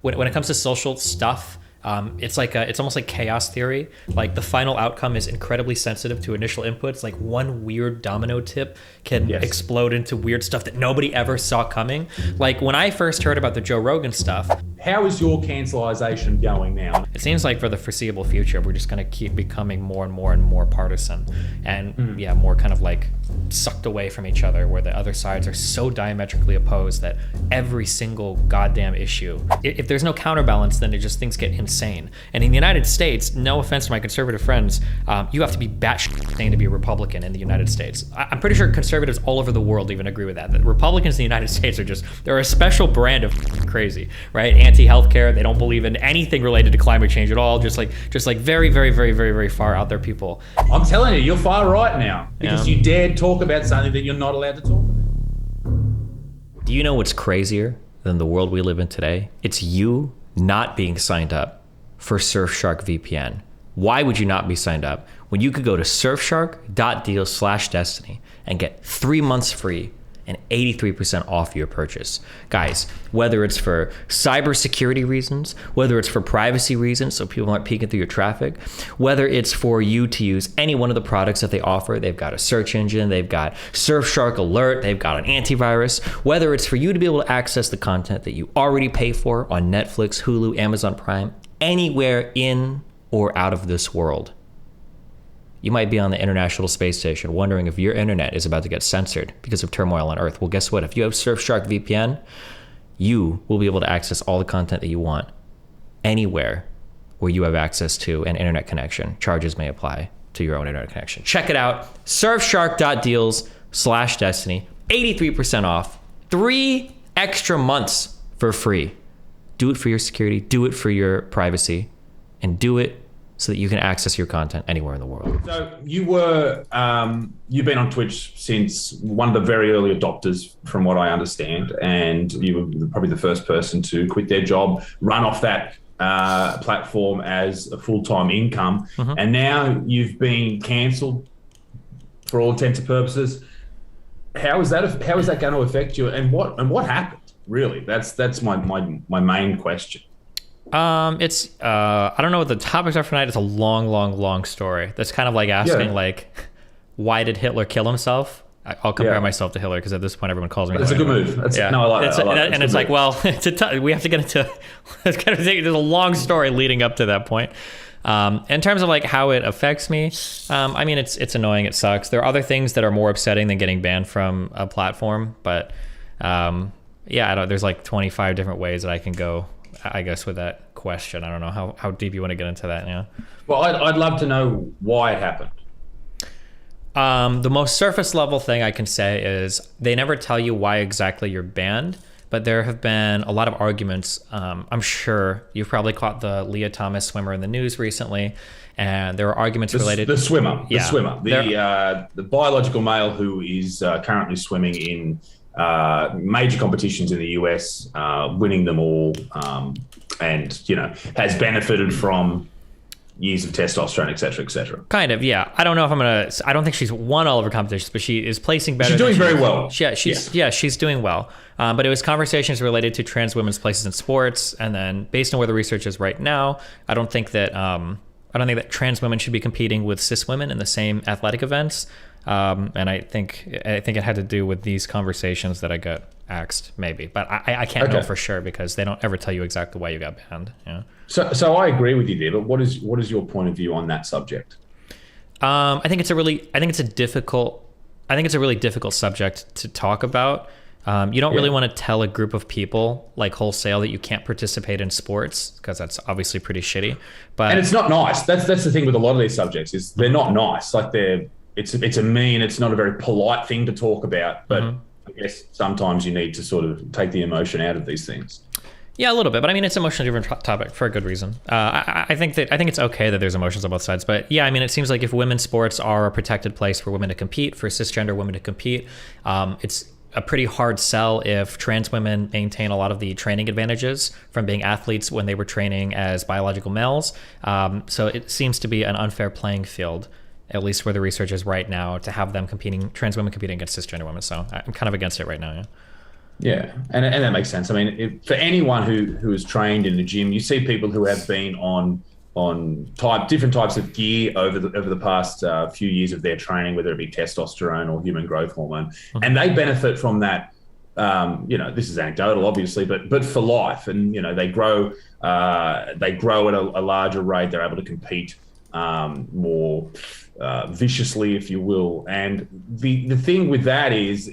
When it comes to social stuff, it's almost like chaos theory. Like the final outcome is incredibly sensitive to initial inputs. Like one weird domino tip can explode into weird stuff that nobody ever saw coming. Like when I first heard about the Joe Rogan stuff. How is your cancellation going now? It seems like for the foreseeable future, we're just going to keep becoming more and more and more partisan and more kind of like sucked away from each other, where the other sides are so diametrically opposed that every single goddamn issue, if there's no counterbalance, then things get insane. And in the United States, no offense to my conservative friends, you have to be batshit insane to be a Republican in the United States. I'm pretty sure conservatives all over the world even agree with that. That Republicans in the United States they're a special brand of crazy, right? Anti-healthcare, they don't believe in anything related to climate change at all. Just like very, very, very, very, very far out there people. I'm telling you, you're far right now because you dared talk about something that you're not allowed to talk about. Do you know what's crazier than the world we live in today? It's you not being signed up for Surfshark VPN. Why would you not be signed up when you could go to surfshark.deal/destiny and get 3 months free and 83% off your purchase? Guys, whether it's for cybersecurity reasons, whether it's for privacy reasons so people aren't peeking through your traffic, whether it's for you to use any one of the products that they offer, they've got a search engine, they've got Surfshark Alert, they've got an antivirus, whether it's for you to be able to access the content that you already pay for on Netflix, Hulu, Amazon Prime, anywhere in or out of this world. You might be on the International Space Station wondering if your internet is about to get censored because of turmoil on Earth. Well, guess what? If you have Surfshark VPN, you will be able to access all the content that you want anywhere where you have access to an internet connection. Charges may apply to your own internet connection. Check it out. Surfshark.deals/destiny. 83% off. 3 extra months for free. Do it for your security. Do it for your privacy. And do it so that you can access your content anywhere in the world. So you've been on Twitch since one of the very early adopters, from what I understand, and you were probably the first person to quit their job, run off that platform as a full-time income, and now you've been cancelled for all intents and purposes. How is that going to affect you, and what happened? Really, that's my main question. It's I don't know what the topics are for tonight. It's a long story. That's kind of like asking like, why did Hitler kill himself? I'll compare myself to Hitler because at this point everyone calls me. That's a good move. No, I like that. And it's like, well, we have to get into. There's a long story leading up to that point. In terms of like how it affects me, I mean it's annoying. It sucks. There are other things that are more upsetting than getting banned from a platform, but there's like 25 different ways that I can go, I guess, with that question. I don't know how deep you want to get into that. Yeah. Well, I'd love to know why it happened. The most surface level thing I can say is they never tell you why exactly you're banned, but there have been a lot of arguments. I'm sure you've probably caught the Leah Thomas swimmer in the news recently, and there are arguments related. The swimmer, the biological male who is currently swimming in major competitions in the US, winning them all, and has benefited from years of testosterone, et cetera, et cetera. Kind of, yeah. I don't know if I don't think she's won all of her competitions, but she is placing better. She's doing very well. She's doing well. But it was conversations related to trans women's places in sports, and then based on where the research is right now, I don't think that trans women should be competing with cis women in the same athletic events. And I think it had to do with these conversations that I got axed, maybe, but I can't know for sure because they don't ever tell you exactly why you got banned. Yeah. So I agree with you there, but what is your point of view on that subject? I think it's a really difficult subject to talk about. You don't really want to tell a group of people like wholesale that you can't participate in sports because that's obviously pretty shitty. And it's not nice. That's the thing with a lot of these subjects is they're not nice. Like it's not a very polite thing to talk about, but I guess sometimes you need to sort of take the emotion out of these things. Yeah, a little bit, but I mean, it's an emotionally driven topic for a good reason. I think it's okay that there's emotions on both sides, but yeah, I mean, it seems like if women's sports are a protected place for women to compete, for cisgender women to compete, it's a pretty hard sell if trans women maintain a lot of the training advantages from being athletes when they were training as biological males. So it seems to be an unfair playing field, at least where the research is right now, to have trans women competing against cisgender women. So I'm kind of against it right now. Yeah. Yeah, and that makes sense. I mean, for anyone who is trained in the gym, you see people who have been on different types of gear over the past few years of their training, whether it be testosterone or human growth hormone, and they benefit from that. This is anecdotal, obviously, but for life, and they grow at a larger rate. They're able to compete more viciously, if you will. And the thing with that is,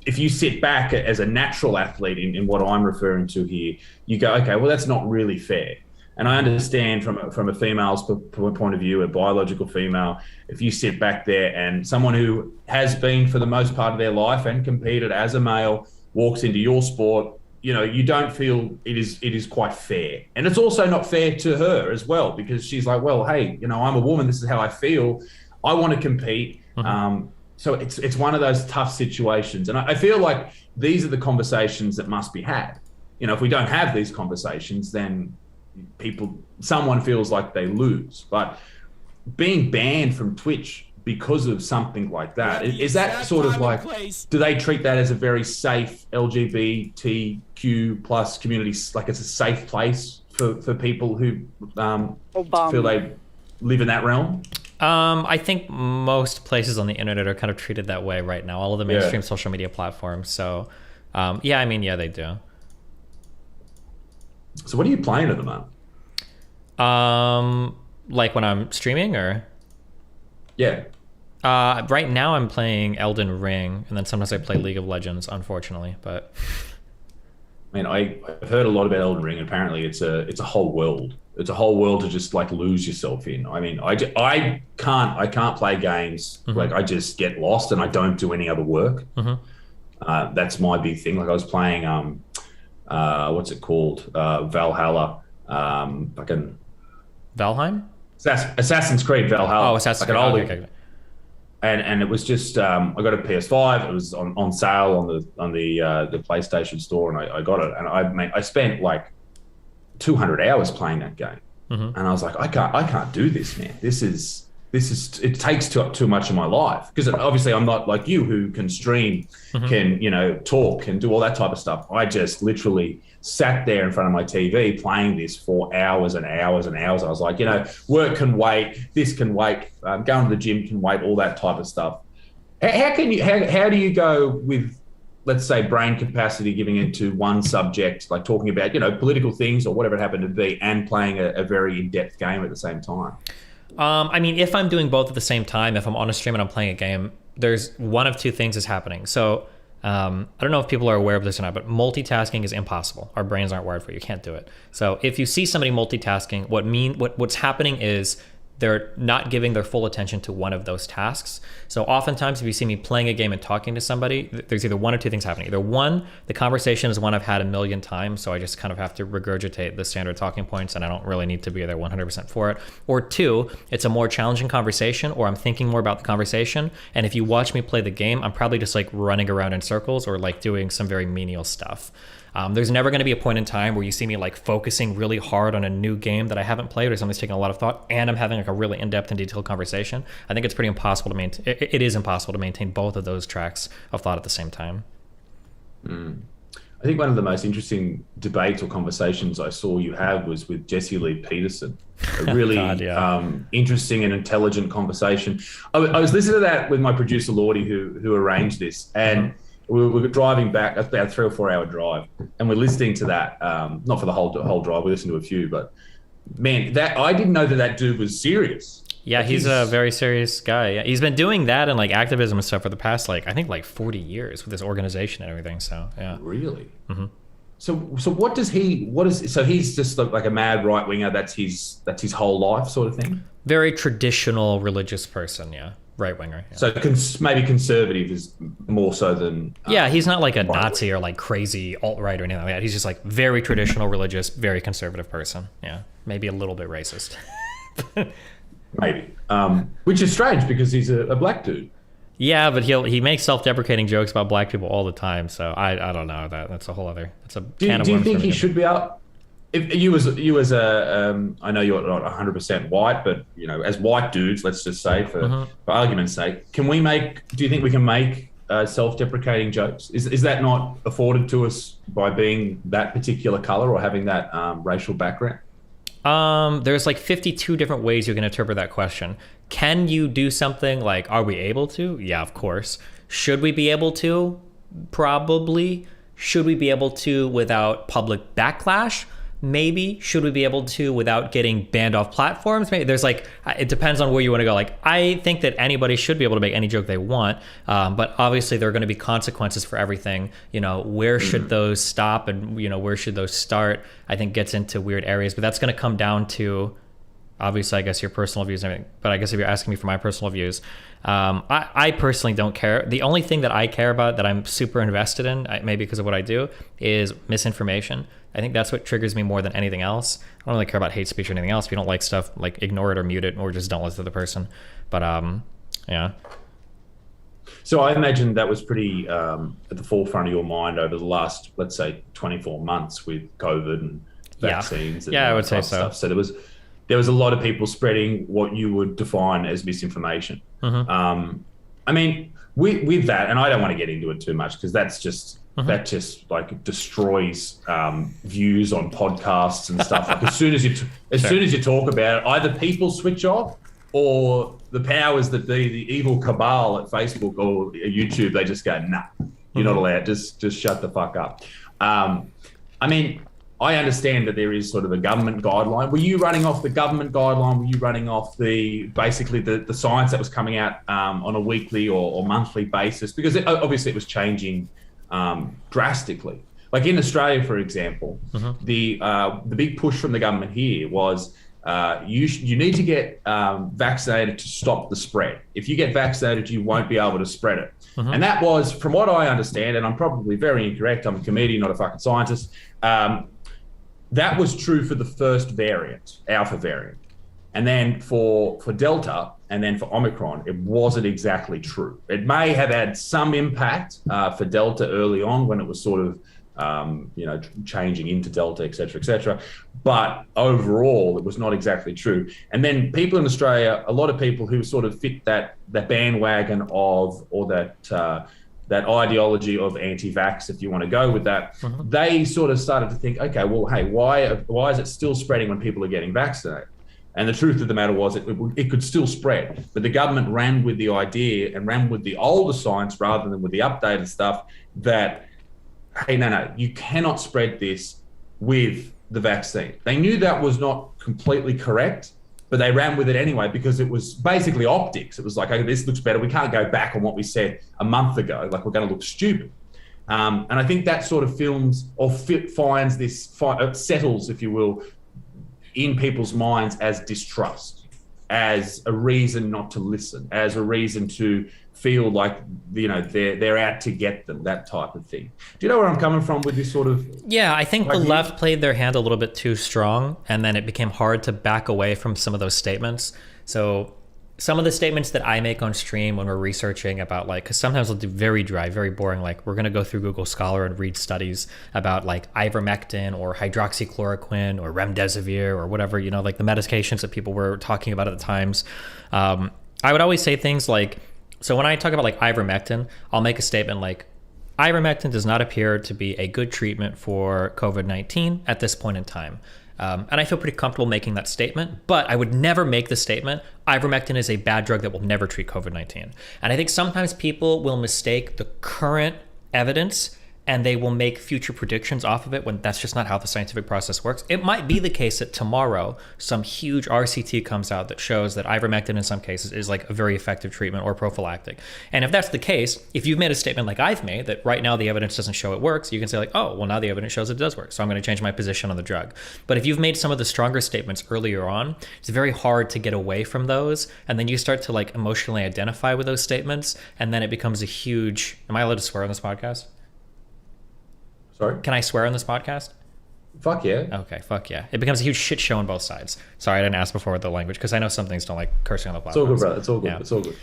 if you sit back as a natural athlete in what I'm referring to here, you go, okay, well, that's not really fair. And I understand from a female's point of view, a biological female, if you sit back there and someone who has been for the most part of their life and competed as a male walks into your sport, you don't feel it is quite fair. And it's also not fair to her as well, because she's like, well, hey, I'm a woman. This is how I feel. I want to compete. So it's one of those tough situations. And I feel like these are the conversations that must be had. If we don't have these conversations, then someone feels like they lose. But being banned from Twitch because of something like that, is that sort of like, do they treat that as a very safe LGBTQ plus community, like it's a safe place for people who feel they live in that realm? I think most places on the internet are kind of treated that way right now, all of the mainstream social media platforms. So yeah, they do. So what are you playing at the moment? Like when I'm streaming, or? Yeah. Right now I'm playing Elden Ring, and then sometimes I play League of Legends, unfortunately. But I mean, I've heard a lot about Elden Ring. And apparently, it's a whole world. It's a whole world to just like lose yourself in. I mean, I can't play games. Like I just get lost and I don't do any other work. That's my big thing. Like I was playing what's it called? Valhalla. Fucking Valheim? Assassin's Creed Valhalla. Oh, Assassin's Creed. Okay. And it was just I got a PS5. It was on sale on the PlayStation Store, and I got it. And I spent like 200 hours playing that game, and I was like, I can't do this, man. This is it takes too much of my life, because obviously I'm not like you who can stream, can talk and do all that type of stuff. I just literally sat there in front of my TV playing this for hours and hours and hours. I was like, work can wait, this can wait, going to the gym can wait, all that type of stuff. How do you go with, let's say, brain capacity, giving into one subject, like talking about political things or whatever it happened to be, and playing a very in-depth game at the same time? I mean, if I'm doing both at the same time, if I'm on a stream and I'm playing a game, there's one of two things is happening. So I don't know if people are aware of this or not, but multitasking is impossible. Our brains aren't wired for it. You can't do it. So if you see somebody multitasking, what's happening is they're not giving their full attention to one of those tasks. So oftentimes if you see me playing a game and talking to somebody, there's either one or two things happening. Either one, the conversation is one I've had a million times, so I just kind of have to regurgitate the standard talking points and I don't really need to be there 100% for it. Or two, it's a more challenging conversation, or I'm thinking more about the conversation. And if you watch me play the game, I'm probably just like running around in circles or like doing some very menial stuff. There's never going to be a point in time where you see me like focusing really hard on a new game that I haven't played or something's taking a lot of thought and I'm having like a really in-depth and detailed conversation. I think it's pretty impossible to maintain. It is impossible to maintain both of those tracks of thought at the same time. I think one of the most interesting debates or conversations I saw you have was with Jesse Lee Peterson. A really interesting and intelligent conversation. I was listening to that with my producer Lordy, who arranged this, and we were driving back, about a 3 or 4 hour drive, and we're listening to that. Not for the whole drive, we listened to a few, but man, that I didn't know that dude was serious. Yeah, like he's a very serious guy. Yeah, he's been doing that and like activism and stuff for the past I think 40 years with this organization and everything. So yeah. Really? So he's just like a mad right winger. That's his whole life, sort of thing. Very traditional religious person. Yeah. Right winger. Yeah. So maybe conservative is more so than he's not like a Nazi or like crazy alt-right or anything like that. He's just like very traditional religious, very conservative person. Yeah, maybe a little bit racist. Maybe, which is strange because he's a black dude. Yeah, but he makes self-deprecating jokes about black people all the time. So I don't know, that's a whole other. That's a can of worms. Do you think he should be out? If you as a I know you're not 100% white, but as white dudes, let's just say for argument's sake, do you think we can make self-deprecating jokes? Is that not afforded to us by being that particular color or having that racial background? There's like 52 different ways you can interpret that question. Can you do something like, are we able to? Yeah, of course. Should we be able to? Probably. Should we be able to without public backlash? Maybe. Should we be able to without getting banned off platforms? Maybe. There's like, it depends on where you want to go. Like, I think that anybody should be able to make any joke they want, but obviously there are going to be consequences for everything. You know, where should those stop and, you know, where should those start? I think gets into weird areas, but that's going to come down to, obviously, I guess your personal views and everything. But I guess if you're asking me for my personal views, I personally don't care. The only thing that I care about that I'm super invested in, maybe because of what I do, is misinformation. I think that's what triggers me more than anything else. I don't really care about hate speech or anything else. If you don't like stuff, like ignore it or mute it or just don't listen to the person. But yeah. So I imagine that was pretty at the forefront of your mind over the last, let's say, 24 months with COVID and vaccines. Yeah, I would say so. Stuff. So there was a lot of people spreading what you would define as misinformation. I mean, with that, and I don't want to get into it too much because that's just that just like destroys views on podcasts and stuff. Like as soon as you talk about it, either people switch off or the powers that be, the evil cabal at Facebook or YouTube, they just go, nah, you're not allowed. Just shut the fuck up. I mean, I understand that there is sort of a government guideline. Were you running off the government guideline? Were you running off basically the science that was coming out on a weekly or monthly basis? Because obviously it was changing drastically. Like in Australia, for example, the big push from the government here was you need to get vaccinated to stop the spread. If you get vaccinated, you won't be able to spread it. And that was, from what I understand, and I'm probably very incorrect, I'm a comedian, not a fucking scientist, that was true for the first variant, Alpha variant. And then for Delta and then for Omicron, it wasn't exactly true. It may have had some impact for Delta early on when it was sort of changing into Delta, et cetera, but overall it was not exactly true. And then people in Australia, a lot of people who sort of fit that bandwagon of, or that ideology of anti-vax, if you want to go with that, they sort of started to think, okay, well, hey, why is it still spreading when people are getting vaccinated? And the truth of the matter was it could still spread, but the government ran with the idea and ran with the older science rather than with the updated stuff that, hey, no, you cannot spread this with the vaccine. They knew that was not completely correct, but they ran with it anyway because it was basically optics. It was like, okay, this looks better. We can't go back on what we said a month ago. Like, we're going to look stupid. And I think that sort of finds this, settles, if you will, in people's minds as distrust, as a reason not to listen, as a reason to feel like, they're out to get them, that type of thing. Do you know where I'm coming from with this sort of... Yeah, I think the left played their hand a little bit too strong, and then it became hard to back away from some of those statements. So some of the statements that I make on stream when we're researching about, like, because sometimes I'll do very dry, very boring, like we're going to go through Google Scholar and read studies about like ivermectin or hydroxychloroquine or remdesivir or whatever, like the medications that people were talking about at the times. I would always say things like, so when I talk about like ivermectin, I'll make a statement like, ivermectin does not appear to be a good treatment for COVID-19 at this point in time. And I feel pretty comfortable making that statement, but I would never make the statement, ivermectin is a bad drug that will never treat COVID-19. And I think sometimes people will mistake the current evidence and they will make future predictions off of it when that's just not how the scientific process works. It might be the case that tomorrow some huge RCT comes out that shows that ivermectin in some cases is like a very effective treatment or prophylactic. And if that's the case, if you've made a statement like I've made that right now the evidence doesn't show it works, you can say like, oh, well now the evidence shows it does work, so I'm going to change my position on the drug. But if you've made some of the stronger statements earlier on, it's very hard to get away from those. And then you start to like emotionally identify with those statements. And then it becomes a huge, am I allowed to swear on this podcast? Sorry? Can I swear on this podcast? Fuck yeah. Okay, fuck yeah. It becomes a huge shit show on both sides. Sorry, I didn't ask before with the language because I know some things don't like cursing on the platform. It's all good, brother. It's all good. Yeah. It's all good.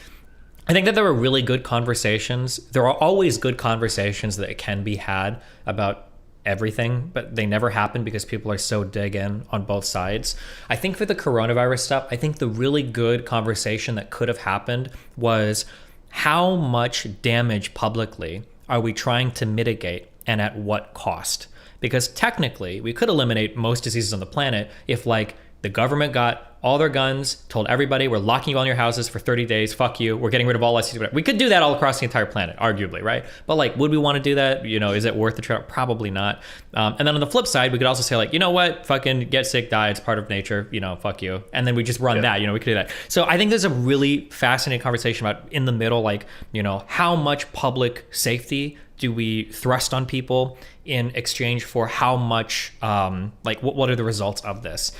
I think that there were really good conversations. There are always good conversations that can be had about everything, but they never happen because people are so dig in on both sides. I think for the coronavirus stuff, I think the really good conversation that could have happened was how much damage publicly are we trying to mitigate and at what cost? Because technically, we could eliminate most diseases on the planet if like the government got all their guns, told everybody we're locking you all in your houses for 30 days, fuck you, we're getting rid of all STDs, whatever. We could do that all across the entire planet, arguably, right? But like, would we want to do that? You know, is it worth the trade? Probably not. And then on the flip side, we could also say like, you know what, fucking get sick, die, it's part of nature, you know, fuck you. And then we just run that, you know, we could do that. So I think there's a really fascinating conversation about in the middle, like, you know, how much public safety do we thrust on people in exchange for how much, like what are the results of this?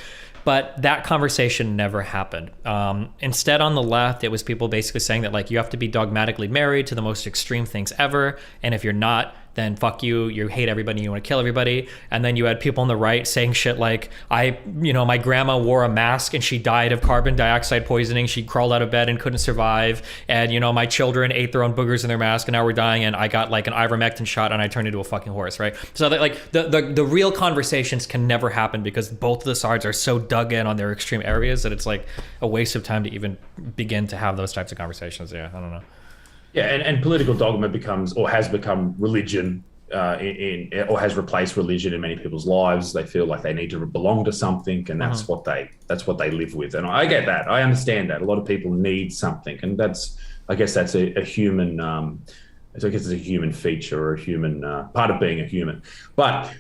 But that conversation never happened. Instead, on the left, it was people basically saying that like you have to be dogmatically married to the most extreme things ever, and if you're not, then fuck you, you hate everybody, you want to kill everybody. And then you had people on the right saying shit like, my grandma wore a mask and she died of carbon dioxide poisoning. She crawled out of bed and couldn't survive. And, you know, my children ate their own boogers in their mask and now we're dying. And I got like an ivermectin shot and I turned into a fucking horse, right? So that, like the real conversations can never happen because both of the sides are so dug in on their extreme areas that it's like a waste of time to even begin to have those types of conversations. Yeah, I don't know. Yeah, and political dogma becomes or has become religion or has replaced religion in many people's lives. They feel like they need to belong to something, and that's what they live with. And I get that. I understand that. A lot of people need something, and I guess that's a human. I guess it's a human feature or a human part of being a human. But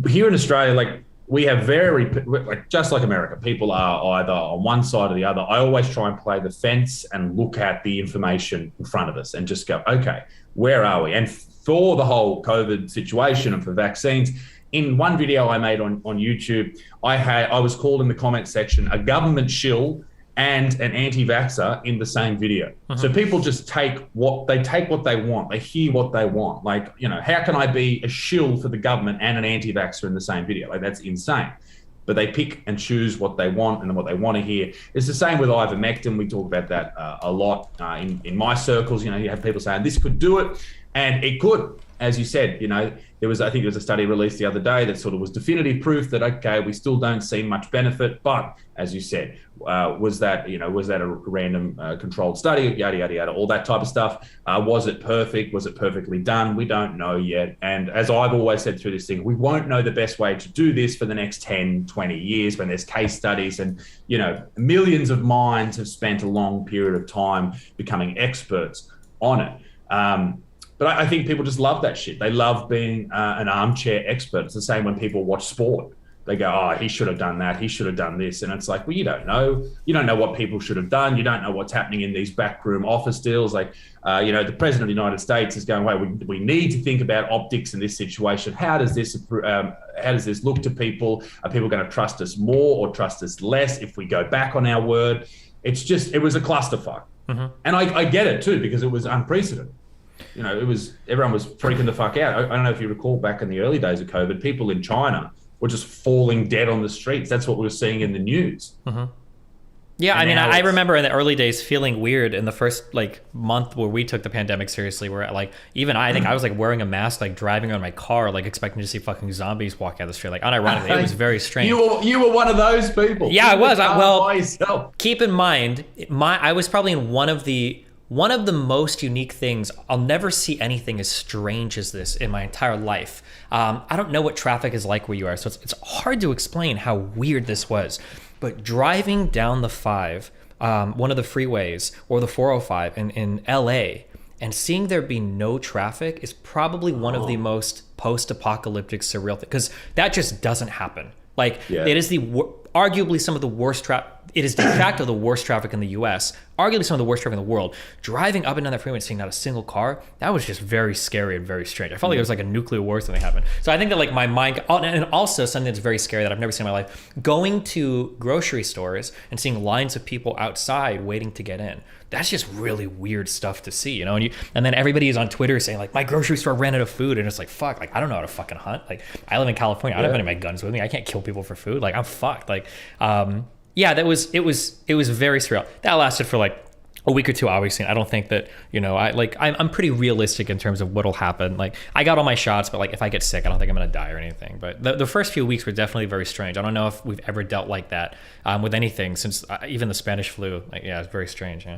here in Australia, like, we have just like America, people are either on one side or the other. I always try and play the fence and look at the information in front of us and just go, okay, where are we? And for the whole COVID situation and for vaccines, in one video I made on YouTube, I was called in the comment section a government shill and an anti-vaxxer in the same video. So people just take what they want. They hear what they want. Like, you know, how can I be a shill for the government and an anti-vaxxer in the same video? Like, that's insane. But they pick and choose what they want and what they want to hear. It's the same with ivermectin. We talk about that a lot in my circles. You know, you have people saying this could do it, and it could. As you said, you know, I think there was a study released the other day that sort of was definitive proof that, okay, we still don't see much benefit. But as you said, was that a random controlled study, yada, yada, yada, all that type of stuff. Was it perfect? Was it perfectly done? We don't know yet. And as I've always said through this thing, we won't know the best way to do this for the next 10, 20 years when there's case studies and, you know, millions of minds have spent a long period of time becoming experts on it. But I think people just love that shit. They love being an armchair expert. It's the same when people watch sport. They go, oh, he should have done that. He should have done this. And it's like, well, you don't know. You don't know what people should have done. You don't know what's happening in these backroom office deals. Like, the president of the United States is going, wait, we need to think about optics in this situation. How does this look to people? Are people going to trust us more or trust us less if we go back on our word? It was a clusterfuck. And I get it too, because it was unprecedented. You know, everyone was freaking the fuck out. I don't know if you recall back in the early days of COVID, people in China were just falling dead on the streets. That's what we were seeing in the news. Yeah, and I mean, I remember in the early days feeling weird in the first like month where we took the pandemic seriously, where like even I think I was like wearing a mask, like driving around my car, like expecting to see fucking zombies walk out the street. Like unironically, it was very strange. You were one of those people. Yeah, I was. By yourself. Keep in mind, I was probably in one of the most unique things. I'll never see anything as strange as this in my entire life. I don't know what traffic is like where you are, so it's hard to explain how weird this was. But driving down the 5, one of the freeways, or the 405 in LA, and seeing there be no traffic is probably one of the most post-apocalyptic surreal things, because that just doesn't happen. Like, it is arguably some of the worst traffic. It is de facto the worst traffic in the U.S., arguably some of the worst traffic in the world. Driving up and down that freeway and seeing not a single car, that was just very scary and very strange. I felt like it was like a nuclear war or something happened. So I think that like my mind, and also something that's very scary that I've never seen in my life, going to grocery stores and seeing lines of people outside waiting to get in. That's just really weird stuff to see, you know? And then everybody is on Twitter saying like, my grocery store ran out of food. And it's like, fuck, like I don't know how to fucking hunt. Like I live in California. I don't have any of my guns with me. I can't kill people for food. Like I'm fucked. Like, yeah, it was very surreal. That lasted for like a week or two, obviously. I don't think that, you know, I'm pretty realistic in terms of what'll happen. Like I got all my shots, but like if I get sick, I don't think I'm gonna die or anything. But the first few weeks were definitely very strange. I don't know if we've ever dealt like that with anything since even the Spanish flu. Like, yeah, it's very strange. Yeah.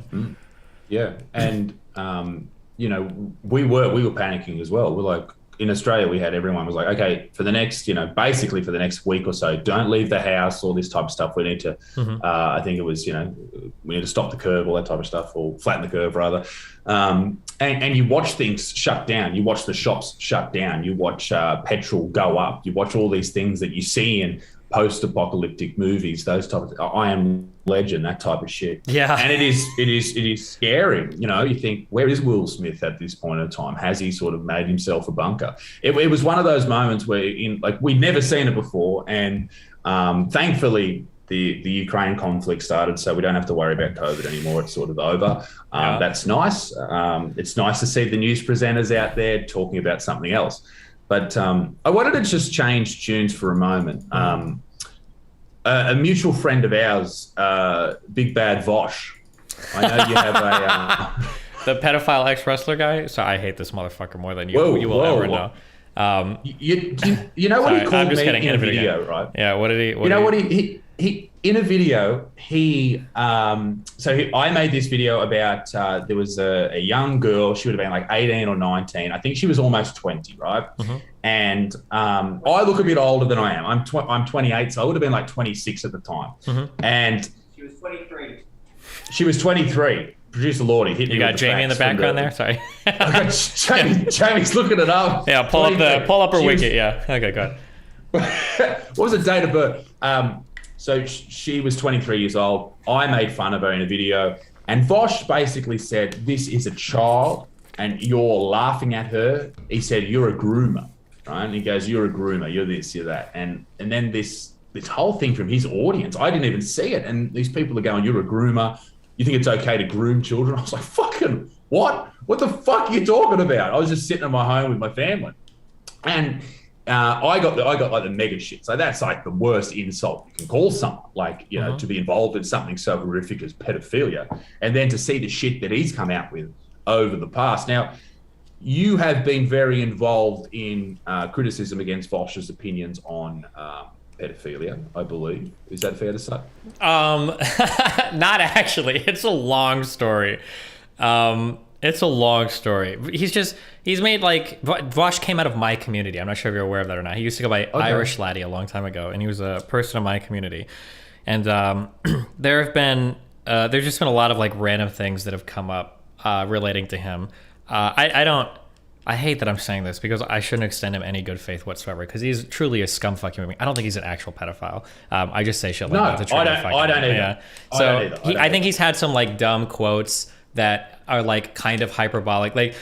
Yeah, and we were panicking as well. We're like, in Australia, we had everyone was like, okay, for the next, basically for the next week or so, don't leave the house, all this type of stuff. We need to, I think it was, we need to stop the curve, all that type of stuff, or flatten the curve rather. And you watch things shut down. You watch the shops shut down. You watch petrol go up. You watch all these things that you see in post-apocalyptic movies, those type of I Am Legend, that type of shit. Yeah. And it is scary. You think, where is Will Smith at this point in time? Has he sort of made himself a bunker? It was one of those moments where we'd never seen it before, and thankfully the Ukraine conflict started, so we don't have to worry about COVID anymore. It's sort of over. That's nice. It's nice to see the news presenters out there talking about something else. But I wanted to just change tunes for a moment. A mutual friend of ours, Big Bad Vaush. I know you have a... The pedophile ex-wrestler guy? So I hate this motherfucker more than you will ever know. You know what he called me in a video, right? Yeah, what did he... What he in a video, I made this video about, there was a young girl, she would have been like 18 or 19. I think she was almost 20, right? And I look a bit older than I am. I'm 28, so I would have been like 26 at the time. And she was 23. She was 23. Producer Lordy hit me. You got Jamie in the background there? Sorry. Jamie's looking it up. Yeah, pull up her wiki. Yeah. Okay, go ahead. What was the date of birth? So she was 23 years old. I made fun of her in a video. And Vaush basically said, this is a child and you're laughing at her. He said, you're a groomer, right? And he goes, you're a groomer. You're this, you're that. And then this whole thing from his audience, I didn't even see it. And these people are going, you're a groomer. You think it's okay to groom children? I was like, fucking what? What the fuck are you talking about? I was just sitting at my home with my family. And I got like the mega shit. So that's like the worst insult you can call someone, like, to be involved in something so horrific as pedophilia. And then to see the shit that he's come out with over the past. Now, you have been very involved in criticism against Vaush's opinions on pedophilia, I believe. Is that fair to say? Not actually. It's a long story. It's a long story. He's made like, Vaush came out of my community. I'm not sure if you're aware of that or not. He used to go by Irish Laddie a long time ago, and he was a person of my community. And there's just been a lot of like random things that have come up relating to him. I hate that I'm saying this because I shouldn't extend him any good faith whatsoever because he's truly a scumfuck human being. I don't think he's an actual pedophile. I just say shit like that to try to fuck him. I don't either. Yeah. So I think he's had some like dumb quotes that are like kind of hyperbolic. Like,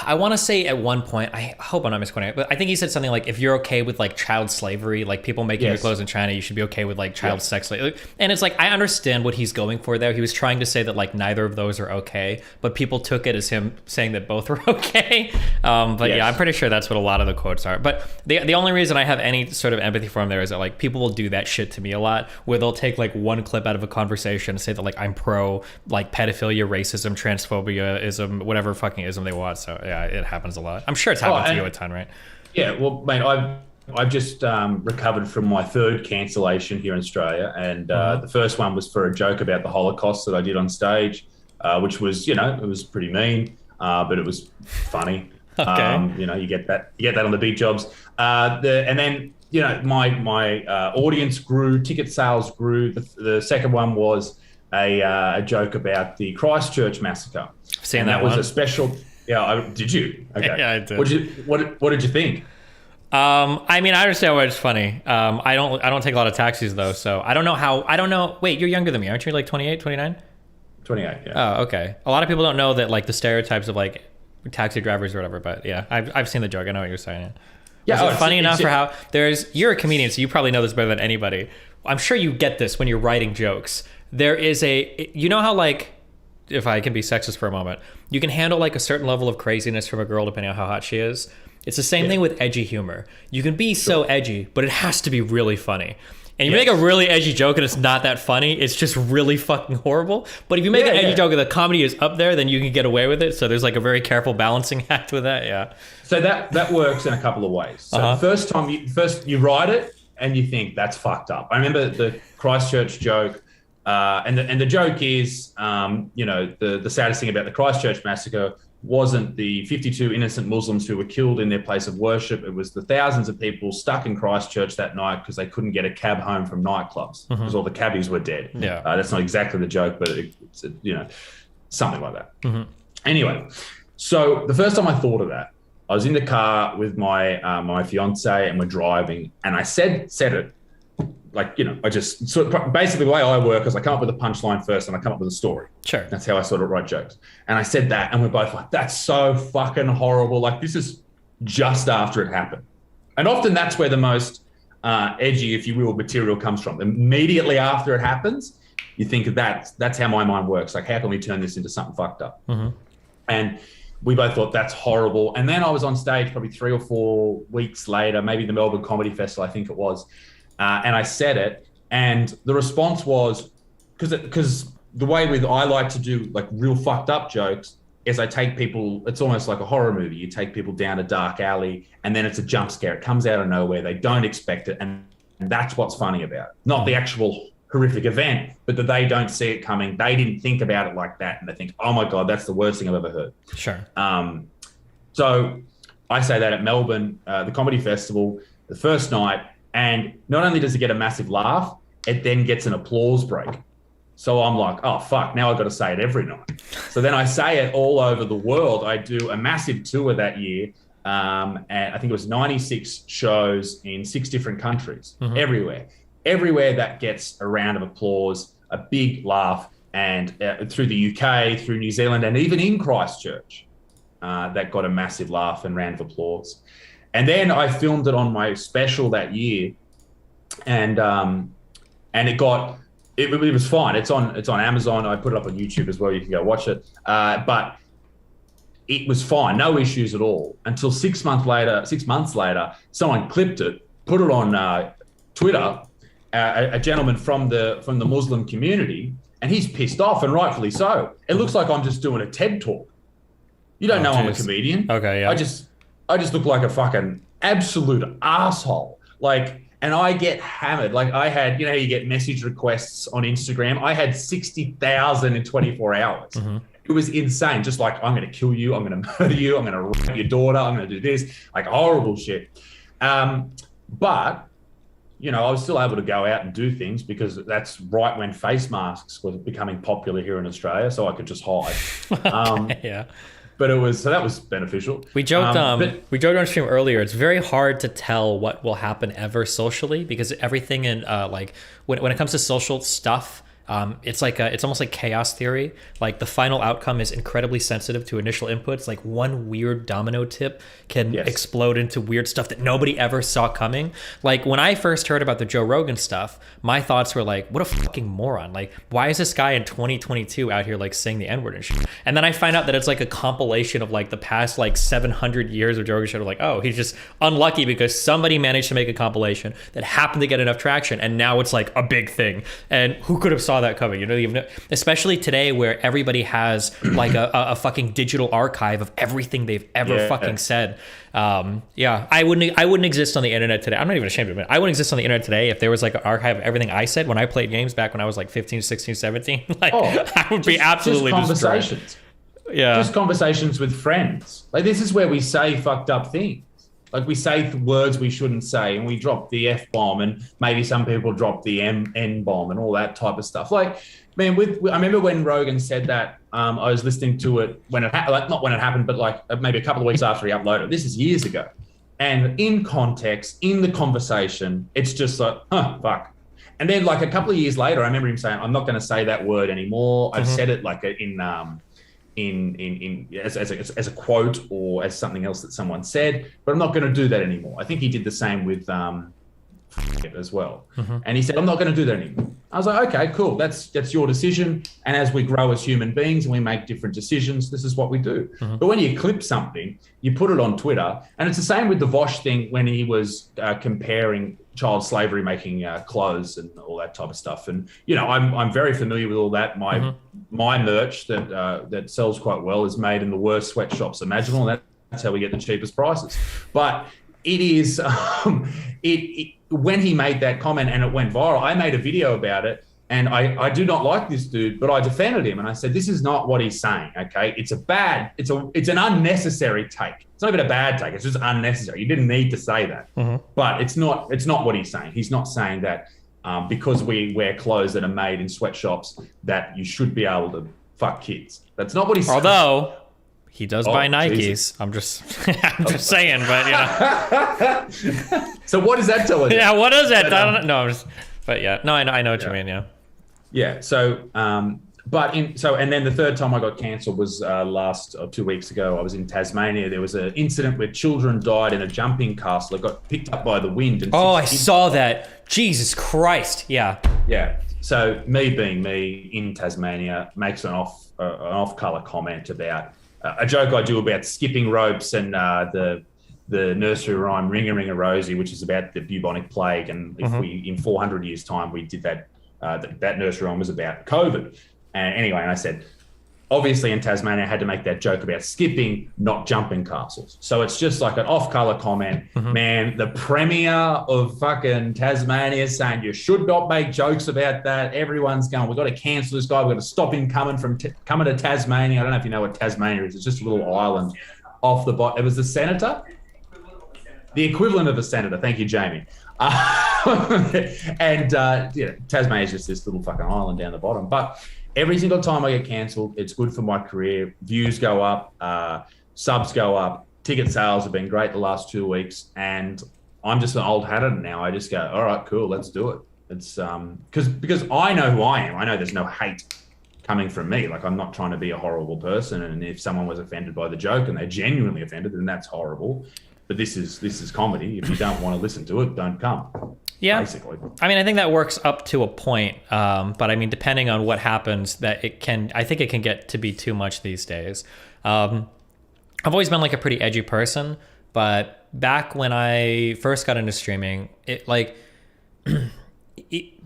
I want to say at one point, I hope I'm not misquoting it, but I think he said something like, if you're okay with like child slavery, like people making your clothes in China, you should be okay with like child sex slavery. And it's like, I understand what he's going for there. He was trying to say that like neither of those are okay, but people took it as him saying that both were okay. Yeah, I'm pretty sure that's what a lot of the quotes are. But the only reason I have any sort of empathy for him there is that like people will do that shit to me a lot, where they'll take like one clip out of a conversation and say that like I'm pro like pedophilia, racism, transphobia, ism, whatever fucking ism they want. So yeah, it happens a lot. I'm sure it's happened to you a ton, right? Yeah, well, mate, I've just recovered from my third cancellation here in Australia, and the first one was for a joke about the Holocaust that I did on stage, which was, it was pretty mean, but it was funny. Okay. You get that on the big jobs. And then my audience grew, ticket sales grew. The second one was a joke about the Christchurch massacre. I've seen that was a special. Yeah, did you? Okay. Yeah, I did. What did you think? I mean, I understand why it's funny. I don't take a lot of taxis though, so I don't know. Wait, you're younger than me, aren't you? Like 28, 29? 28, yeah. Oh, okay. A lot of people don't know that like the stereotypes of like taxi drivers or whatever, but yeah, I've seen the joke. I know what you're saying. Yeah. Is it funny enough for how you're a comedian, so you probably know this better than anybody. I'm sure you get this when you're writing jokes. There is you know how like, if I can be sexist for a moment, you can handle like a certain level of craziness from a girl depending on how hot she is. It's the same thing with edgy humor. You can be so edgy, but it has to be really funny. And you make a really edgy joke and it's not that funny, it's just really fucking horrible. But if you make an edgy joke and the comedy is up there, then you can get away with it. So there's like a very careful balancing act with that, yeah. So that works in a couple of ways. So first you write it and you think, that's fucked up. I remember the Christchurch joke. And the joke is, the saddest thing about the Christchurch massacre wasn't the 52 innocent Muslims who were killed in their place of worship. It was the thousands of people stuck in Christchurch that night because they couldn't get a cab home from nightclubs because all the cabbies were dead. Yeah. That's not exactly the joke, but it's something like that. Anyway, so the first time I thought of that, I was in the car with my fiance and we're driving, and I said it. I just basically the way I work is I come up with a punchline first and I come up with a story. Sure. That's how I sort of write jokes. And I said that, and we're both like, that's so fucking horrible. Like, this is just after it happened. And often that's where the most edgy, if you will, material comes from. Immediately after it happens, you think that's how my mind works. Like, how can we turn this into something fucked up? And we both thought that's horrible. And then I was on stage probably 3 or 4 weeks later, maybe the Melbourne Comedy Festival, I think it was. And I said it, and the response was, because the way I like to do like real fucked up jokes is I take people, it's almost like a horror movie. You take people down a dark alley and then it's a jump scare. It comes out of nowhere. They don't expect it. And that's what's funny about it. Not the actual horrific event, but that they don't see it coming. They didn't think about it like that. And they think, oh my God, that's the worst thing I've ever heard. Sure. So I say that at Melbourne, the Comedy Festival, the first night, and not only does it get a massive laugh, it then gets an applause break. So I'm like, oh, fuck, now I've got to say it every night. So then I say it all over the world. I do a massive tour that year. And I think it was 96 shows in 6 different countries, everywhere. Everywhere that gets a round of applause, a big laugh, and through the UK, through New Zealand, and even in Christchurch, that got a massive laugh and round of applause. And then I filmed it on my special that year, and it was fine. It's on Amazon. I put it up on YouTube as well. You can go watch it. But it was fine, no issues at all. Until 6 months later, someone clipped it, put it on Twitter. A gentleman from the Muslim community, and he's pissed off, and rightfully so. It looks like I'm just doing a TED talk. You don't know I'm a comedian. Okay, yeah. I just look like a fucking absolute asshole. Like, and I get hammered. Like, I had, how you get message requests on Instagram? I had 60,000 in 24 hours. It was insane. Just like, I'm going to kill you. I'm going to murder you. I'm going to rape your daughter. I'm going to do this. Like, horrible shit. But, I was still able to go out and do things because that's right when face masks were becoming popular here in Australia. So I could just hide. Yeah. But that was beneficial. We joked on stream earlier. It's very hard to tell what will happen ever socially, because everything in when it comes to social stuff, it's almost like chaos theory. Like, the final outcome is incredibly sensitive to initial inputs. Like, one weird domino tip can explode into weird stuff that nobody ever saw coming. Like, when I first heard about the Joe Rogan stuff, my thoughts were like, what a fucking moron. Like, why is this guy in 2022 out here like saying the N-word and shit? And then I find out that it's like a compilation of like the past like 700 years of Joe Rogan shit. Like, oh, he's just unlucky because somebody managed to make a compilation that happened to get enough traction, and now it's like a big thing. And who could have saw that coming? Especially today, where everybody has like a fucking digital archive of everything they've ever fucking said. I wouldn't exist on the internet today. I'm not even ashamed of it. I wouldn't exist on the internet today if there was like an archive of everything I said when I played games back when I was like 15, 16, 17. I would be absolutely just conversations. Destroyed. Yeah. Just conversations with friends. Like, this is where we say fucked up things. Like, we say words we shouldn't say, and we drop the F-bomb, and maybe some people drop the N-bomb and all that type of stuff. Like, man, I remember when Rogan said that, I was listening to it when it happened, not when it happened, but like maybe a couple of weeks after he uploaded it. This is years ago. And in context, in the conversation, it's just like, fuck. And then like a couple of years later, I remember him saying, I'm not going to say that word anymore. I've said it like as a quote or as something else that someone said, but I'm not going to do that anymore. I think he did the same with as well. And he said, I'm not going to do that anymore. I was like, okay, cool. That's your decision. And as we grow as human beings and we make different decisions, this is what we do. But when you clip something, you put it on Twitter, and it's the same with the Vaush thing when he was comparing child slavery, making clothes and all that type of stuff. And, I'm very familiar with all that. My merch that sells quite well is made in the worst sweatshops imaginable. And that's how we get the cheapest prices. But it is, when he made that comment and it went viral, I made a video about it, And I do not like this dude, but I defended him and I said, this is not what he's saying. Okay. It's an unnecessary take. It's not even a bad take. It's just unnecessary. You didn't need to say that, but it's not what he's saying. He's not saying that because we wear clothes that are made in sweatshops that you should be able to fuck kids. That's not what he's saying. Although he does buy Nikes. Jesus. I'm just saying, but So what does that tell us? Yeah, what is that? I don't know. But yeah, no, I know what you mean. Yeah. Yeah. So, and then the third time I got cancelled was 2 weeks ago. I was in Tasmania. There was an incident where children died in a jumping castle. It got picked up by the wind. And I saw that. Jesus Christ. Yeah. Yeah. So me being me in Tasmania makes an off-color comment about a joke I do about skipping ropes and the nursery rhyme Ring a Ring a Rosie, which is about the bubonic plague. And if we, in 400 years' time, we did that, that nursery rhyme was about COVID. And anyway, and I said, obviously in Tasmania, I had to make that joke about skipping, not jumping castles. So it's just like an off-color comment. Man, the premier of fucking Tasmania is saying you should not make jokes about that. Everyone's going, we've got to cancel this guy. We've got to stop him coming to Tasmania. I don't know if you know what Tasmania is. It's just a little island off the bottom. It was the senator? The equivalent of a senator. Thank you, Jamie. Tasmania is just this little fucking island down the bottom. But every single time I get cancelled, it's good for my career. Views go up, subs go up, ticket sales have been great the last 2 weeks, and I'm just an old hat at it now. I just go, all right, cool, let's do it. It's because I know who I am. I know there's no hate coming from me. Like, I'm not trying to be a horrible person, and if someone was offended by the joke and they're genuinely offended, then that's horrible. But this is comedy. If you don't want to listen to it, don't come. Yeah, basically. I mean, I think that works up to a point, but I mean, depending on what happens, I think it can get to be too much these days. I've always been like a pretty edgy person, but back when I first got into streaming,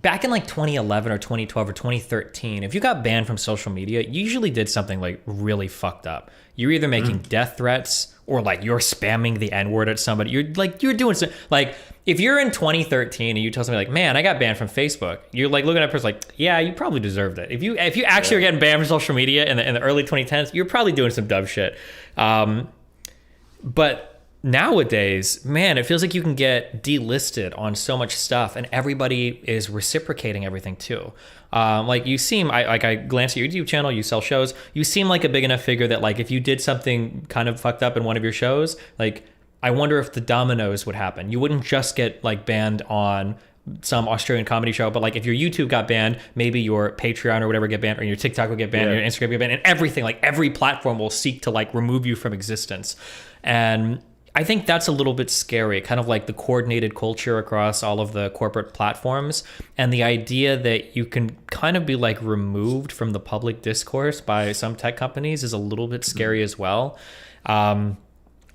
back in like 2011 or 2012 or 2013, if you got banned from social media, you usually did something like really fucked up. You're either making death threats or like you're spamming the N-word at somebody. You're doing some, like, if you're in 2013 and you tell somebody like, man, I got banned from Facebook, you're like looking at a person like, yeah, you probably deserved it. If you actually are getting banned from social media in the early 2010s, you're probably doing some dumb shit. But nowadays, man, it feels like you can get delisted on so much stuff, and everybody is reciprocating everything too. Like, you seem, I glanced at your YouTube channel, you sell shows, you seem like a big enough figure that, like, if you did something kind of fucked up in one of your shows, like, I wonder if the dominoes would happen. You wouldn't just get like banned on some Australian comedy show, but like if your YouTube got banned, maybe your Patreon or whatever get banned, or your TikTok would get banned, or your Instagram get banned, and everything, like every platform will seek to like remove you from existence. And I think that's a little bit scary, kind of like the coordinated culture across all of the corporate platforms, and the idea that you can kind of be like removed from the public discourse by some tech companies is a little bit scary as well.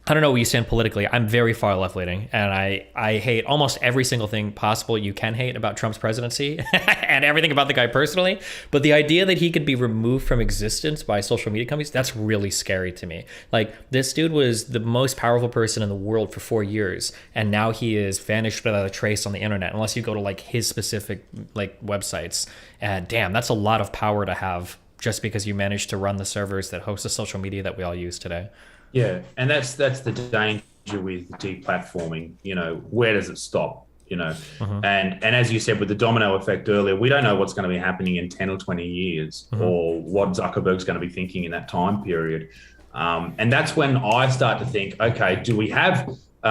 I don't know where you stand politically. I'm very far left-leaning, and I hate almost every single thing possible you can hate about Trump's presidency and everything about the guy personally. But the idea that he could be removed from existence by social media companies, that's really scary to me. Like, this dude was the most powerful person in the world for 4 years, and now he is vanished without a trace on the internet, unless you go to like his specific like websites. And damn, that's a lot of power to have just because you managed to run the servers that host the social media that we all use today. Yeah, and that's the danger with deplatforming. You know, where does it stop? You know, and as you said with the domino effect earlier, we don't know what's going to be happening in 10 or 20 years, or what Zuckerberg's going to be thinking in that time period. And that's when I start to think, okay, do we have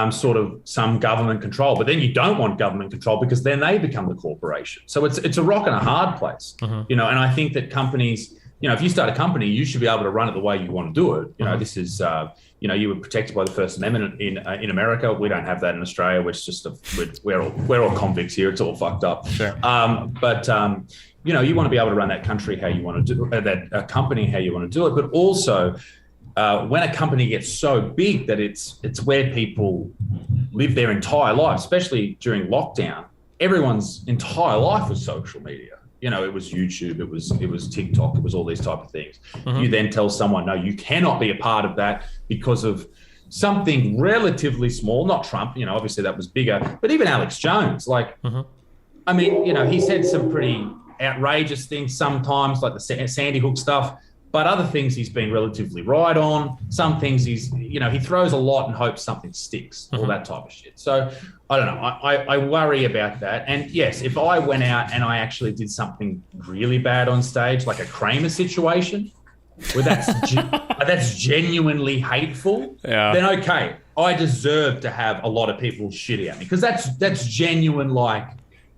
sort of some government control? But then you don't want government control, because then they become the corporation. So it's a rock and a hard place. You know, and I think that companies, you know, if you start a company, you should be able to run it the way you want to do it. You know, this is, you know, you were protected by the First Amendment in America. We don't have that in Australia. Which just we're all convicts here. It's all fucked up. Sure. But you know, you want to be able to run that country how you want to do that company how you want to do it. But also, when a company gets so big that it's where people live their entire life, especially during lockdown, everyone's entire life was social media. You know, it was YouTube, it was TikTok, it was all these type of things. You then tell someone, no, you cannot be a part of that because of something relatively small, not Trump, you know, obviously that was bigger, but even Alex Jones, like, I mean, you know, he said some pretty outrageous things sometimes, like the Sandy Hook stuff. But other things he's been relatively right on. Some things he throws a lot and hopes something sticks, all that type of shit. So I don't know. I worry about that. And yes, if I went out and I actually did something really bad on stage, like a Kramer situation, where that's genuinely hateful, then okay, I deserve to have a lot of people shit at me, because that's genuine, like,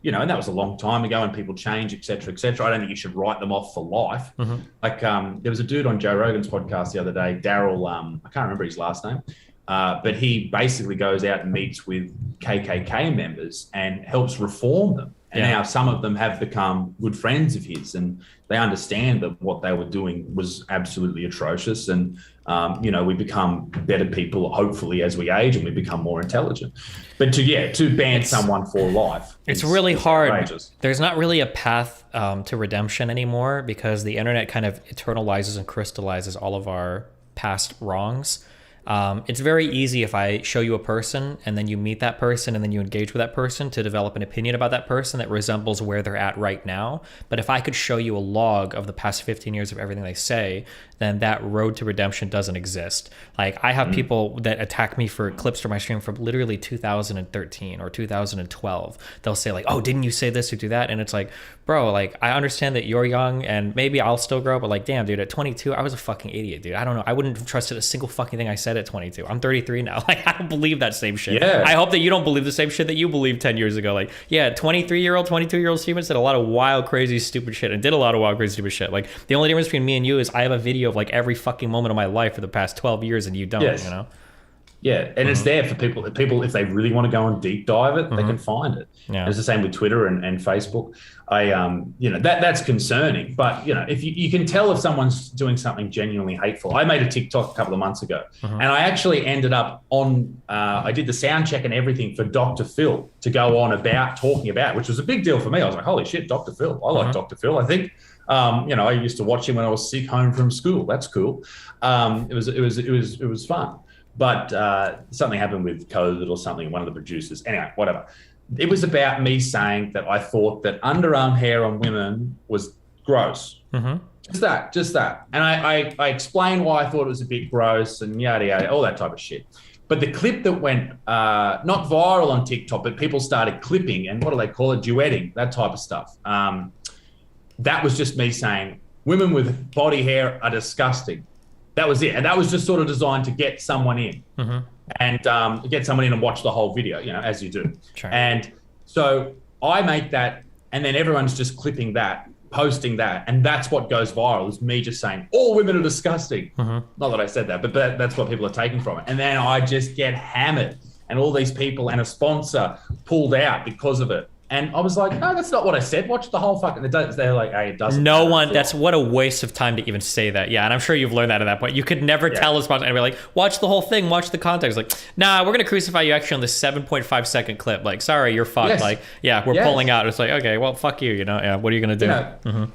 and that was a long time ago, and people change, et cetera, et cetera. I don't think you should write them off for life. Like there was a dude on Joe Rogan's podcast the other day, Daryl, I can't remember his last name, but he basically goes out and meets with KKK members and helps reform them. And now some of them have become good friends of his, and they understand that what they were doing was absolutely atrocious. And, we become better people, hopefully, as we age and we become more intelligent. But to ban someone for life, it's really hard. Outrageous. There's not really a path to redemption anymore, because the internet kind of eternalizes and crystallizes all of our past wrongs. It's very easy if I show you a person and then you meet that person and then you engage with that person to develop an opinion about that person that resembles where they're at right now. But if I could show you a log of the past 15 years of everything they say, then that road to redemption doesn't exist. Like, I have people that attack me for clips from my stream from literally 2013 or 2012. They'll say like, oh, didn't you say this or do that? And it's like, bro, like, I understand that you're young and maybe I'll still grow, but like, damn, dude, at 22, I was a fucking idiot, dude. I don't know. I wouldn't have trusted a single fucking thing I said at 22. I'm 33 now. Like, I don't believe that same shit. Yeah. I hope that you don't believe the same shit that you believed 10 years ago. Like, yeah, 23-year-old, 22-year-old Steven said a lot of wild, crazy, stupid shit and did a lot of wild, crazy, stupid shit. Like, the only difference between me and you is I have a video of like every fucking moment of my life for the past 12 years and you don't, Yes. you know? Yeah, and it's there for people. If they really want to go and deep dive it, they can find it. Yeah. It's the same with Twitter and Facebook. That's concerning. But if you can tell if someone's doing something genuinely hateful. I made a TikTok a couple of months ago, and I actually ended up on. I did the sound check and everything for Dr. Phil to go on about talking about, which was a big deal for me. I was like, holy shit, Dr. Phil. I like Dr. Phil. I think. I used to watch him when I was sick home from school. That's cool. It was fun. But something happened with COVID or something, one of the producers. Anyway, whatever. It was about me saying that I thought that underarm hair on women was gross. Just that. And I explained why I thought it was a bit gross and yada, yada, all that type of shit. But the clip that went not viral on TikTok, but people started clipping and what do they call it? Duetting, that type of stuff. That was just me saying women with body hair are disgusting. That was it. And that was just sort of designed to get someone in and get someone in and watch the whole video, as you do. Sure. And so I make that, and then everyone's just clipping that, posting that. And that's what goes viral, is me just saying, all women are disgusting. Not that I said that, but that's what people are taking from it. And then I just get hammered. And all these people and a sponsor pulled out because of it. And I was like, no, that's not what I said. Watch the whole fucking... They're like, hey, it doesn't No matter. one... That's what a waste of time to even say that. Yeah, and I'm sure you've learned that at that point. You could never tell a sponsor and be like, watch the whole thing, watch the context. Like, nah, we're going to crucify you actually on this 7.5 second clip. Like, sorry, you're fucked. Yes. Like, yeah, we're pulling out. It's like, okay, well, fuck you, Yeah, what are you going to do?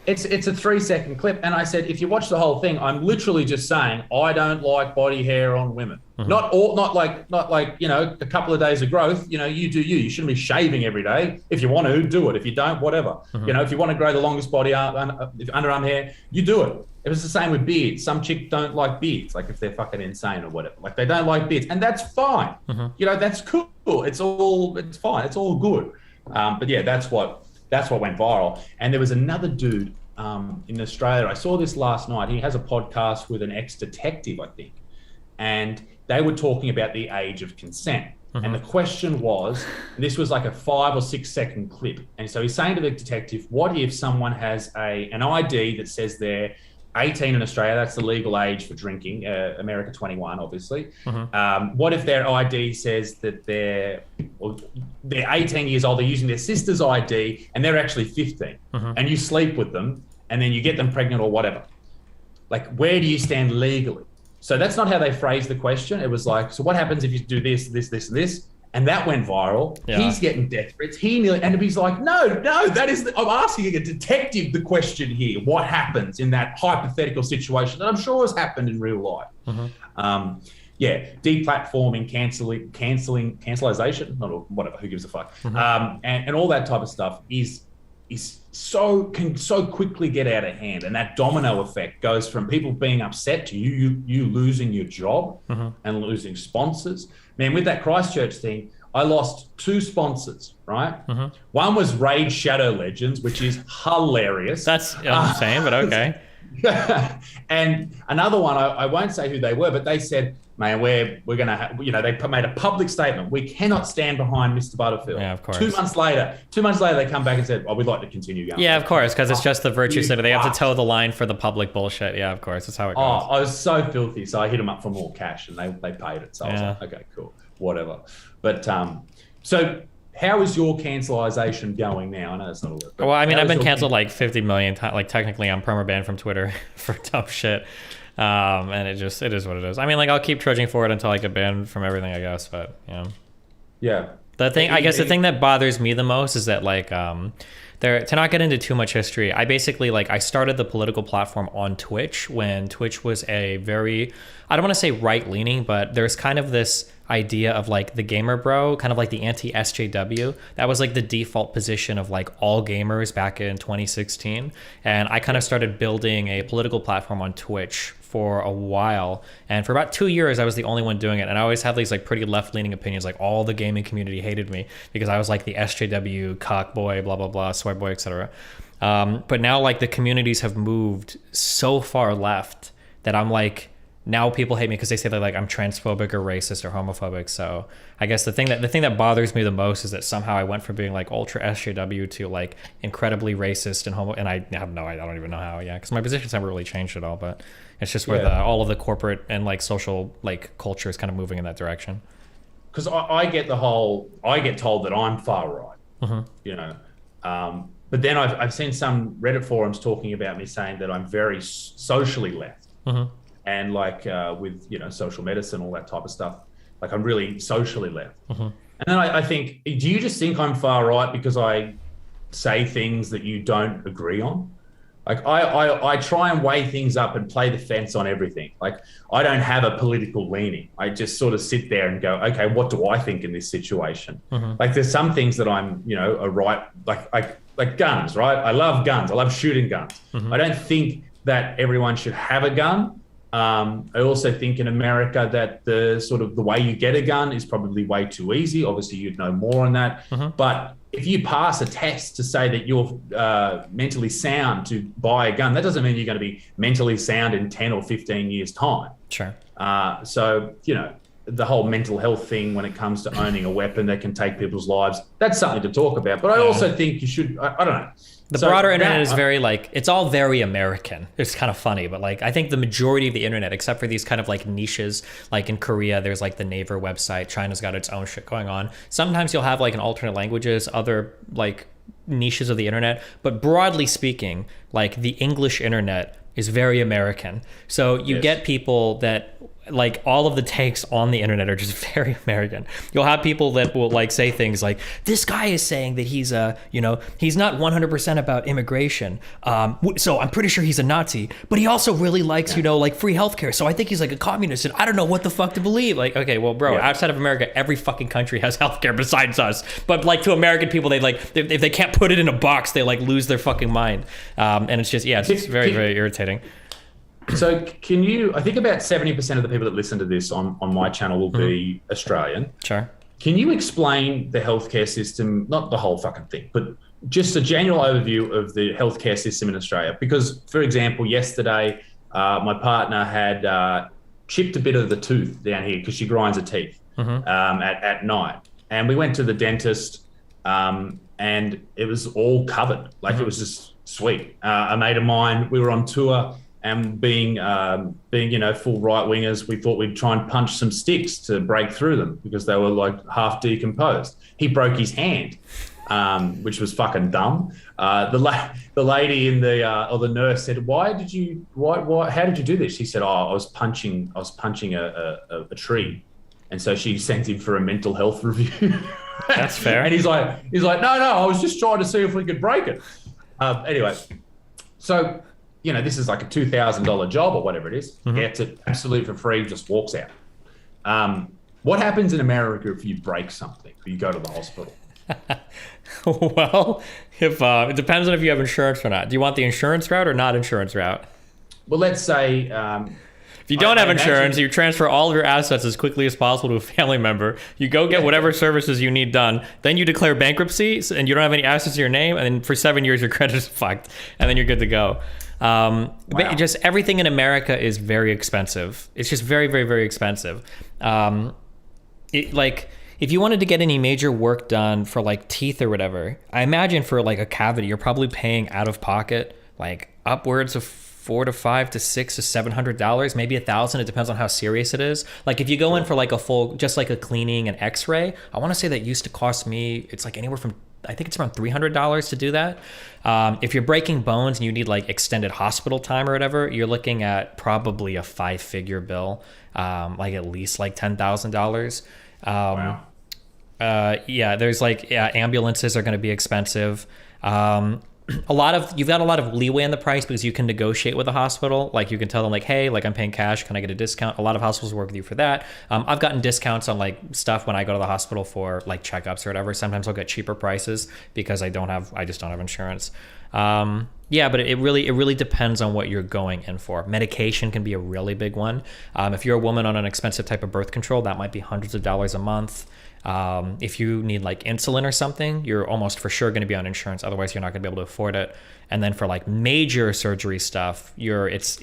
It's a 3-second clip. And I said, if you watch the whole thing, I'm literally just saying, I don't like body hair on women. Not like a couple of days of growth. You do you. You shouldn't be shaving every day. If you want to, do it. If you don't, whatever. If you want to grow the longest body underarm hair, you do it. It was the same with beards. Some chicks don't like beards, like if they're fucking insane or whatever. Like they don't like beards, and that's fine. That's cool. It's fine. It's all good. But yeah, that's what went viral. And there was another dude in Australia. I saw this last night. He has a podcast with an ex-detective, I think, and they were talking about the age of consent. And the question was, this was like a 5 or 6 second clip. And so he's saying to the detective, what if someone has an ID that says they're 18 in Australia, that's the legal age for drinking, America 21, obviously. What if their ID says that they're 18 years old, they're using their sister's ID, and they're actually 15, and you sleep with them, and then you get them pregnant or whatever? Like, where do you stand legally? So that's not how they phrased the question. It was like, so what happens if you do this, this, this, and this? And that went viral. Yeah. He's getting death threats. And he's like, no, that is, I'm asking a detective the question here. What happens in that hypothetical situation that I'm sure has happened in real life? Deplatforming, cancellation, or whatever, who gives a fuck? And all that type of stuff is can so quickly get out of hand, and that domino effect goes from people being upset to you losing your job and losing sponsors. Man, with that Christchurch thing, I lost 2 sponsors, right? One was Raid Shadow Legends, which is hilarious. That's insane, but okay. And another one, I won't say who they were, but they said, man, we're going to, they made a public statement. We cannot stand behind Mr. Butterfield. Yeah, of course. 2 months later, they come back and said, we'd like to continue going. Yeah, of course, because it's just the virtue center. They have to toe the line for the public bullshit. Yeah, of course. That's how it goes. I was so filthy. So I hit them up for more cash and they paid it. So I was like, okay, cool, whatever. But so how is your cancellation going now? I know that's not a word. Well, I mean, I've been canceled like 50 million times. Like, technically, I'm PermaBan from Twitter for dumb shit. And it is what it is. I mean, like, I'll keep trudging forward until I get banned from everything, I guess. But, yeah. The thing that bothers me the most is that, like, to not get into too much history, I basically, like, I started the political platform on Twitch when Twitch was a very, I don't want to say right-leaning, but there's kind of this idea of, like, the gamer bro, kind of like the anti-SJW. That was, like, the default position of, like, all gamers back in 2016. And I kind of started building a political platform on Twitch for a while, and for about 2 years I was the only one doing it, and I always had these like pretty left-leaning opinions, like all the gaming community hated me because I was like the SJW cock boy, blah blah blah, soy boy, etc. But now, like, the communities have moved so far left that I'm like, now people hate me because they say that, like, I'm transphobic or racist or homophobic. So I guess the thing that bothers me the most is that somehow I went from being like ultra SJW to like incredibly racist and homo, and I don't even know how. Yeah, because my positions haven't really changed at all, but it's just where all of the corporate and like social like culture is kind of moving in that direction. Because I get told that I'm far right, but then I've seen some Reddit forums talking about me saying that I'm very socially left, and like with social medicine, all that type of stuff. Like, I'm really socially left, and then I think, do you just think I'm far right because I say things that you don't agree on? Like, I try and weigh things up and play the fence on everything. Like, I don't have a political leaning. I just sort of sit there and go, okay, what do I think in this situation? Like, there's some things that I'm, a right, like guns, right? I love guns. I love shooting guns. I don't think that everyone should have a gun. I also think in America that the way you get a gun is probably way too easy. Obviously, you'd know more on that. But if you pass a test to say that you're mentally sound to buy a gun, that doesn't mean you're going to be mentally sound in 10 or 15 years' time. Sure. So, the whole mental health thing when it comes to owning a weapon that can take people's lives, that's something to talk about. But I also think you should, I don't know. The broader internet is very, like, it's all very American. It's kind of funny, but, like, I think the majority of the internet, except for these kind of, like, niches, like in Korea, there's, like, the Naver website. China's got its own shit going on. Sometimes you'll have, like, an alternate languages, other, like, niches of the internet. But broadly speaking, like, the English internet is very American. So you get people that, like, all of the takes on the internet are just very American. You'll have people that will, like, say things like, this guy is saying that he's he's not 100% about immigration, so I'm pretty sure he's a Nazi, but he also really likes like free healthcare, so I think he's like a communist, and I don't know what the fuck to believe. Like, okay, well, bro, outside of America, every fucking country has healthcare besides us, but, like, to American people, they, like, if they can't put it in a box, they, like, lose their fucking mind. And it's just it's very, very irritating. So I think about 70% of the people that listen to this on my channel will be Australian. Sure. Can you explain the healthcare system, not the whole fucking thing, but just a general overview of the healthcare system in Australia? Because, for example, yesterday, my partner had chipped a bit of the tooth down here because she grinds her teeth at night. And we went to the dentist and it was all covered. Like, it was just sweet. A mate of mine, we were on tour, and being full right-wingers, we thought we'd try and punch some sticks to break through them because they were, like, half decomposed. He broke his hand, which was fucking dumb. The lady in the nurse said, how did you do this? He said, I was punching a tree. And so she sent him for a mental health review. That's fair. And he's like, no, I was just trying to see if we could break it. Anyway, so, this is like a $2,000 job or whatever it is. Gets it absolutely for free, just walks out. What happens in America if you break something, or you go to the hospital? Well, if it depends on if you have insurance or not. Do you want the insurance route or not insurance route? Well, let's say If you don't have insurance, imagine, you transfer all of your assets as quickly as possible to a family member. You go get whatever services you need done. Then you declare bankruptcy, and you don't have any assets in your name. And then for 7 years, your credit is fucked, and then you're good to go. But just everything in America is very expensive. It's just very, very, very expensive. Like, if you wanted to get any major work done for like teeth or whatever, I imagine for like a cavity, you're probably paying out of pocket like upwards of $400 to $500 to $600 to $700, maybe $1,000. It depends on how serious it is. Like if you go in for like a full, just like a cleaning and X-ray, I want to say that used to cost me, it's like anywhere from, I think it's around $300 to do that. If you're breaking bones and you need like extended hospital time or whatever, you're looking at probably a 5-figure bill, like at least like $10,000. wow. There's like, ambulances are going to be expensive. You've got a lot of leeway in the price because you can negotiate with the hospital. Like you can tell them like, hey, like I'm paying cash, can I get a discount? A lot of hospitals work with you for that. I've gotten discounts on like stuff when I go to the hospital for like checkups or whatever. Sometimes I'll get cheaper prices because I just don't have insurance. But it really depends on what you're going in for. Medication can be a really big one. If you're a woman on an expensive type of birth control, that might be hundreds of dollars a month. If you need like insulin or something, you're almost for sure going to be on insurance. Otherwise, you're not going to be able to afford it. And then for like major surgery stuff, it's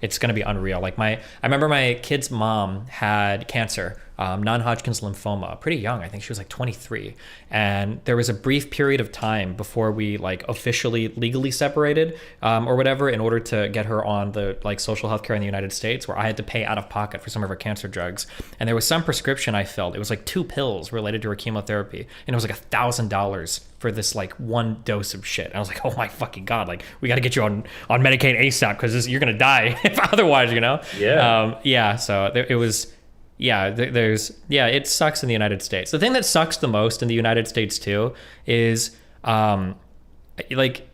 going to be unreal. Like I remember my kid's mom had cancer, non-Hodgkin's lymphoma, pretty young. I think she was like 23. And there was a brief period of time before we like officially legally separated, or whatever, in order to get her on the like social health care in the United States, where I had to pay out of pocket for some of her cancer drugs. And there was some prescription I filled. It was like 2 pills related to her chemotherapy. And it was like $1,000 for this like 1 dose of shit. And I was like, oh my fucking God, like we got to get you on Medicaid ASAP because you're going to die if otherwise, you know? Yeah. So it was, it sucks in the United States. The thing that sucks the most in the United States too is like,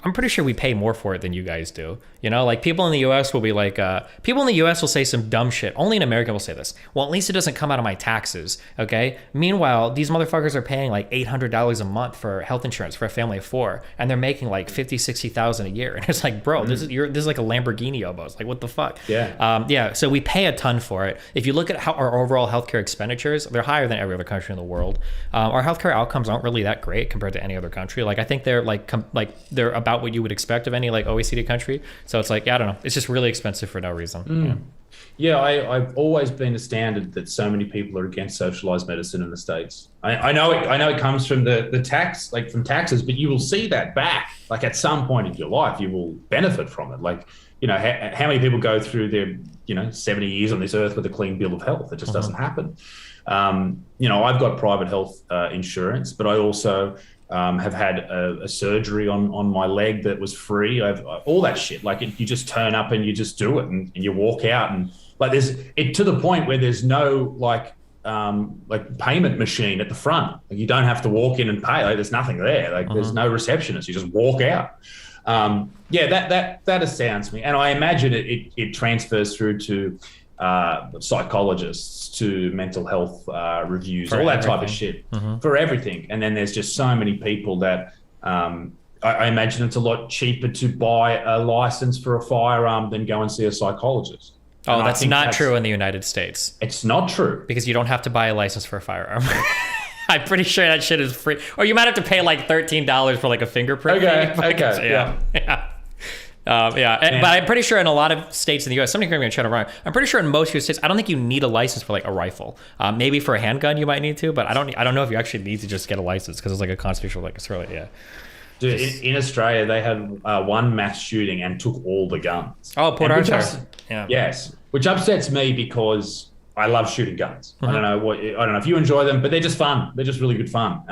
I'm pretty sure we pay more for it than you guys do. You know, like people in the US will be like, people in the US will say some dumb shit. Only an American will say this. Well, at least it doesn't come out of my taxes. Okay. Meanwhile, these motherfuckers are paying like $800 a month for health insurance for a family of 4. And they're making like 50, 60,000 a year. And it's like, bro, this is like a Lamborghini almost. Like, what the fuck? Yeah. So we pay a ton for it. If you look at how our overall healthcare expenditures, they're higher than every other country in the world. Our healthcare outcomes aren't really that great compared to any other country. Like, I think they're they're about what you would expect of any like OECD country. So it's like, I don't know. It's just really expensive for no reason. I've always been astounded that so many people are against socialized medicine in the States. I know it comes from the tax, like from taxes, but you will see that back. Like at some point in your life, you will benefit from it. Like, you know, how many people go through their 70 years on this earth with a clean bill of health? It just doesn't happen. I've got private health insurance, but I also have had a surgery on my leg that was free. I've all that shit. Like you just turn up and you just do it and you walk out, and like there's it to the point where there's no like payment machine at the front. Like you don't have to walk in and pay. Like there's nothing there. Like there's no receptionist. You just walk out. That astounds me, and I imagine it transfers through to psychologists, to mental health reviews, for all that type of shit, for everything. And then there's just so many people that I imagine it's a lot cheaper to buy a license for a firearm than go and see a psychologist. Oh, and that's not true in the United States. It's not true. Because you don't have to buy a license for a firearm. I'm pretty sure that shit is free. Or you might have to pay like $13 for like a fingerprint. Okay. But I'm pretty sure in a lot of states in the U.S., somebody can try to run. I'm pretty sure in most of your states, I don't think you need a license for like a rifle. Maybe for a handgun you might need to, but I don't know if you actually need to just get a license because it's like a constitutional, like it's really, Dude, in Australia, they had one mass shooting and took all the guns. Oh, Port Arthur. Yes, which upsets me because I love shooting guns. I don't know if you enjoy them, but they're just fun. They're just really good fun.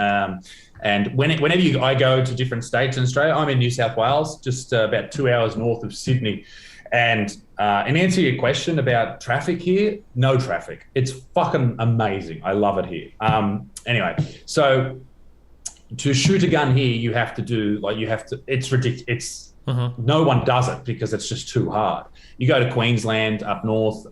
And whenever I go to different states in Australia, I'm in New South Wales, just about 2 hours north of Sydney. And in answer to your question about traffic here, no traffic. It's fucking amazing. I love it here. Anyway, so to shoot a gun here, it's ridiculous. No one does it because it's just too hard. You go to Queensland up north,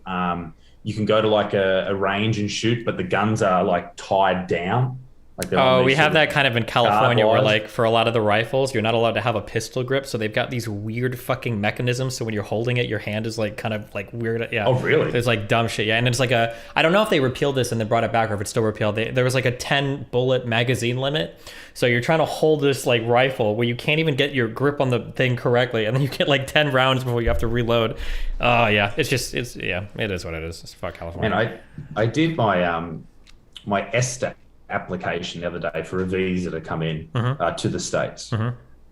you can go to like a range and shoot, but the guns are like tied down. Like they're on Oh, these we have sort that kind of in California where, wires. like, for a lot of the rifles, you're not allowed to have a pistol grip, so they've got these weird fucking mechanisms. So when you're holding it, your hand is like kind of like weird. Yeah. Oh, really? There's like dumb shit. Yeah, and it's like I don't know if they repealed this and then brought it back, or if it's still repealed. There was like a 10 bullet magazine limit, so you're trying to hold this like rifle where you can't even get your grip on the thing correctly, and then you get like 10 rounds before you have to reload. Oh yeah, it is what it is. It's fuck California. And I did my ESTA application the other day for a visa to come in to the States.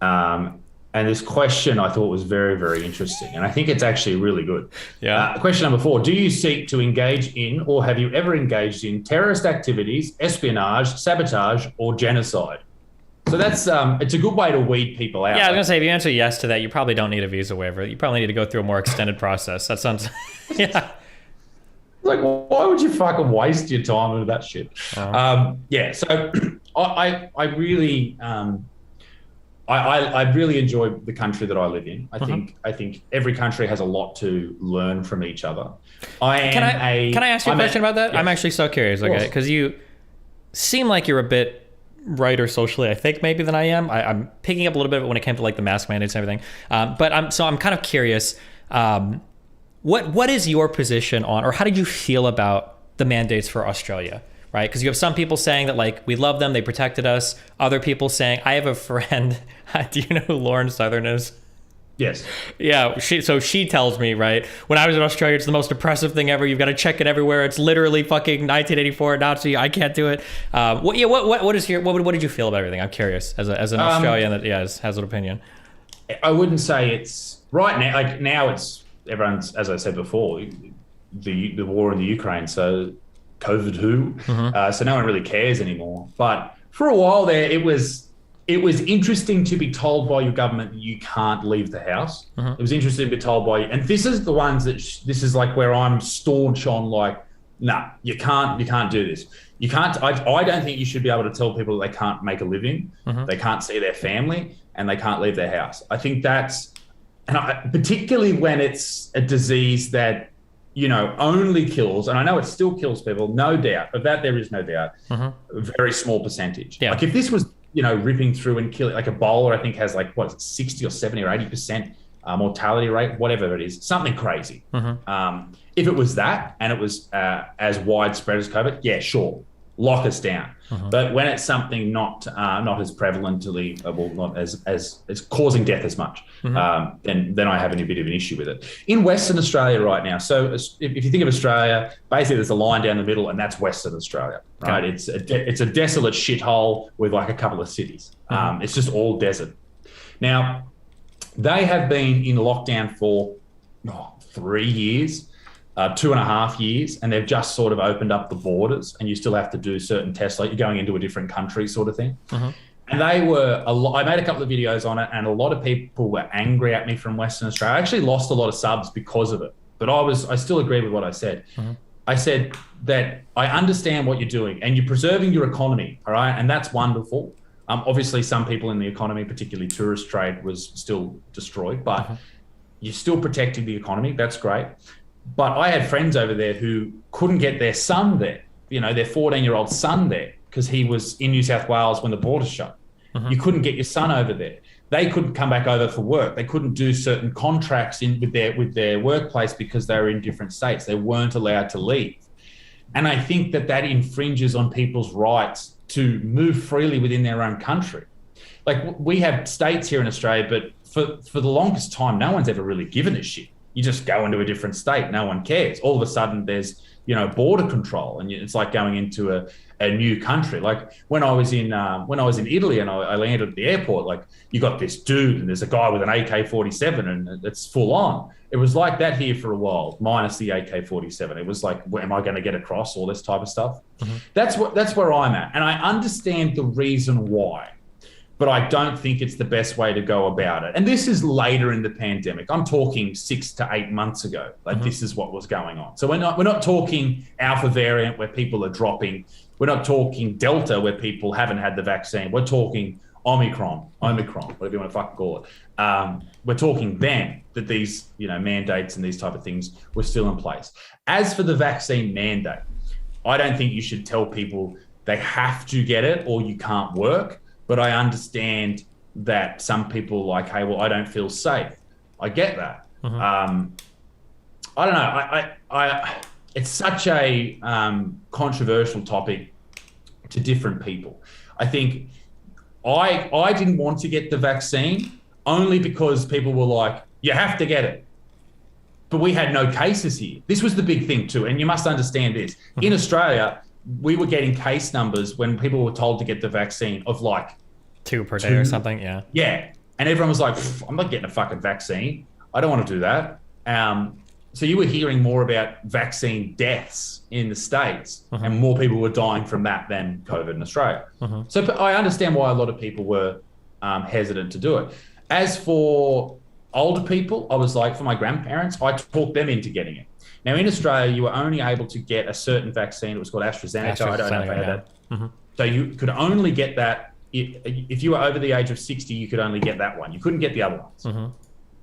And this question I thought was very, very interesting. And I think it's actually really good. Yeah. Question number 4, do you seek to engage in or have you ever engaged in terrorist activities, espionage, sabotage, or genocide? So that's it's a good way to weed people out. Yeah, I was going to say, if you answer yes to that, you probably don't need a visa waiver. You probably need to go through a more extended process. That sounds... yeah. Like, why would you fucking waste your time with that shit? Yeah, so I really I really enjoy the country that I live in. I think every country has a lot to learn from each other. Can I ask you a question about that? Yes. I'm actually so curious. Okay, because you seem like you're a bit righter socially, I think, maybe than I am. I'm picking up a little bit when it came to like the mask mandates and everything. But I'm kind of curious. What is your position on, or how did you feel about the mandates for Australia, right? Because you have some people saying that, like, we love them, they protected us. Other people saying, I have a friend, do you know who Lauren Southern is? Yes. Yeah, she tells me, right, when I was in Australia, it's the most oppressive thing ever. You've got to check it everywhere. It's literally fucking 1984 Nazi. I can't do it. What did you feel about everything? I'm curious, as an Australian that has an opinion. I wouldn't say it's right now. Like now, it's everyone's, as I said before, the war in the Ukraine. So COVID who? So no one really cares anymore. But for a while there, it was interesting to be told by your government that you can't leave the house. It was interesting to be told by, and this is the ones that this is like where I'm staunch on, like, nah, you can't do this. You can't. I don't think you should be able to tell people that they can't make a living, they can't see their family, and they can't leave their house. I think that's, and particularly when it's a disease that, you know, only kills, and I know it still kills people, no doubt, but that there is no doubt, a very small percentage. Yeah. Like if this was, you know, ripping through and killing, like Ebola, I think has like, what, 60 or 70 or 80% mortality rate, whatever it is, something crazy. If it was that and it was as widespread as COVID, yeah, sure, lock us down. But when it's something not as prevalently, well, not as it's causing death as much, then I have a bit of an issue with it. In Western Australia right now, so if you think of Australia, basically there's a line down the middle, and that's Western Australia, right? Okay. It's a desolate shithole with like a couple of cities. It's just all desert. Now, they have been in lockdown for 3 years. 2.5 years, and they've just sort of opened up the borders, and you still have to do certain tests, like you're going into a different country sort of thing. And they were I made a couple of videos on it, and a lot of people were angry at me from Western Australia. I actually lost a lot of subs because of it, but I still agree with what I said. I said that I understand what you're doing, and you're preserving your economy, all right, and that's wonderful. Obviously, some people in the economy, particularly tourist trade, was still destroyed, but you're still protecting the economy. That's great. But I had friends over there who couldn't get their son there, you know, their 14-year-old son there, because he was in New South Wales when the border shut. You couldn't get your son over there. They couldn't come back over for work. They couldn't do certain contracts with their workplace because they were in different states. They weren't allowed to leave. And I think that infringes on people's rights to move freely within their own country. Like, we have states here in Australia, but for the longest time, no one's ever really given a shit. You just go into a different state, no one cares. All of a sudden there's, you know, border control, and it's like going into a new country. Like when I was in Italy and I landed at the airport, like you got this dude and there's a guy with an AK-47 and it's full on. It was like that here for a while, minus the AK-47. It was like, am I going to get across, all this type of stuff? That's where I'm at. And I understand the reason why, but I don't think it's the best way to go about it. And this is later in the pandemic. I'm talking 6 to 8 months ago. Like this is what was going on. So we're not talking alpha variant where people are dropping. We're not talking Delta where people haven't had the vaccine. We're talking Omicron, whatever you want to fucking call it. We're talking then that these, you know, mandates and these type of things were still in place. As for the vaccine mandate, I don't think you should tell people they have to get it or you can't work. But I understand that some people are like, hey, well, I don't feel safe. I get that. I don't know. It's such a controversial topic to different people. I think I didn't want to get the vaccine only because people were like, you have to get it. But we had no cases here. This was the big thing too. And you must understand this. In Australia, we were getting case numbers when people were told to get the vaccine of like 2 per day or something. Yeah. Yeah. And everyone was like, I'm not getting a fucking vaccine. I don't want to do that. So you were hearing more about vaccine deaths in the States, and more people were dying from that than COVID in Australia. So I understand why a lot of people were hesitant to do it. As for older people, I was like, for my grandparents, I talked them into getting it. Now in Australia, you were only able to get a certain vaccine. It was called AstraZeneca. I don't know if I had that. So you could only get that if you were over the age of 60. You could only get that one. You couldn't get the other ones.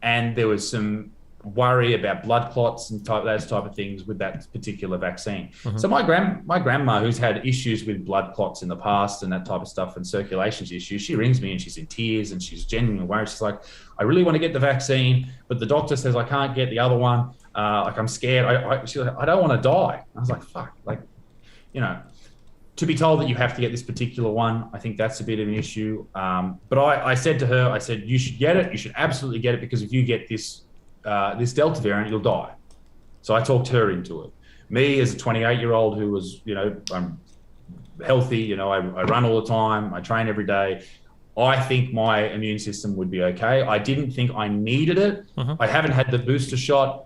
And there was some worry about blood clots and those type of things with that particular vaccine. So my grandma, who's had issues with blood clots in the past and that type of stuff and circulation issues, she rings me and she's in tears and she's genuinely worried. She's like, I really want to get the vaccine, but the doctor says I can't get the other one. Like I'm scared. She's like, I don't want to die. I was like, fuck, like, you know, to be told that you have to get this particular one, I think that's a bit of an issue. But I said to her, I said, you should get it. You should absolutely get it, because if you get this Delta variant, you'll die. So I talked her into it. Me as a 28-year-old who was, you know, I'm healthy, you know, I run all the time, I train every day. I think my immune system would be okay. I didn't think I needed it. I haven't had the booster shot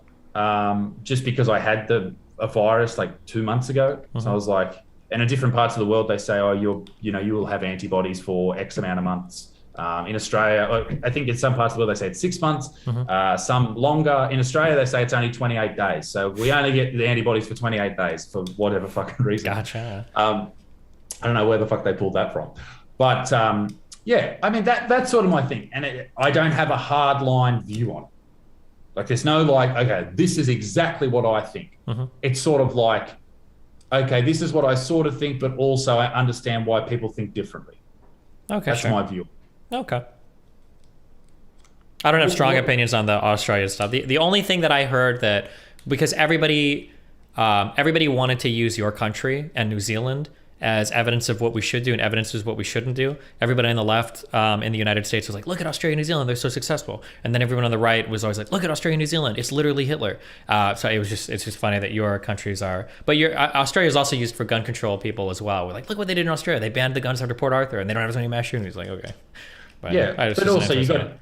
just because I had a virus like 2 months ago. So I was like, and in different parts of the world, they say, oh, you will have antibodies for X amount of months. In Australia, I think in some parts of the world, they say it's 6 months, some longer. In Australia, they say it's only 28 days. So we only get the antibodies for 28 days for whatever fucking reason. Gotcha. I don't know where the fuck they pulled that from. But yeah, I mean, that's sort of my thing. And I don't have a hard line view on it. Like there's no like, okay, this is exactly what I think. It's sort of like, okay, this is what I sort of think, but also I understand why people think differently. Okay, that's my view. Okay. I don't have strong opinions on the Australia stuff. The only thing that I heard that, because everybody wanted to use your country and New Zealand as evidence of what we should do and evidence is what we shouldn't do. Everybody on the left in the United States was like, look at Australia and New Zealand, they're so successful. And then everyone on the right was always like, look at Australia and New Zealand, it's literally Hitler. So it's just funny that your countries are, but Australia is also used for gun control people as well. We're like, look what they did in Australia. They banned the guns after Port Arthur and they don't have as many mass shootings. Like, okay. But yeah, but also you got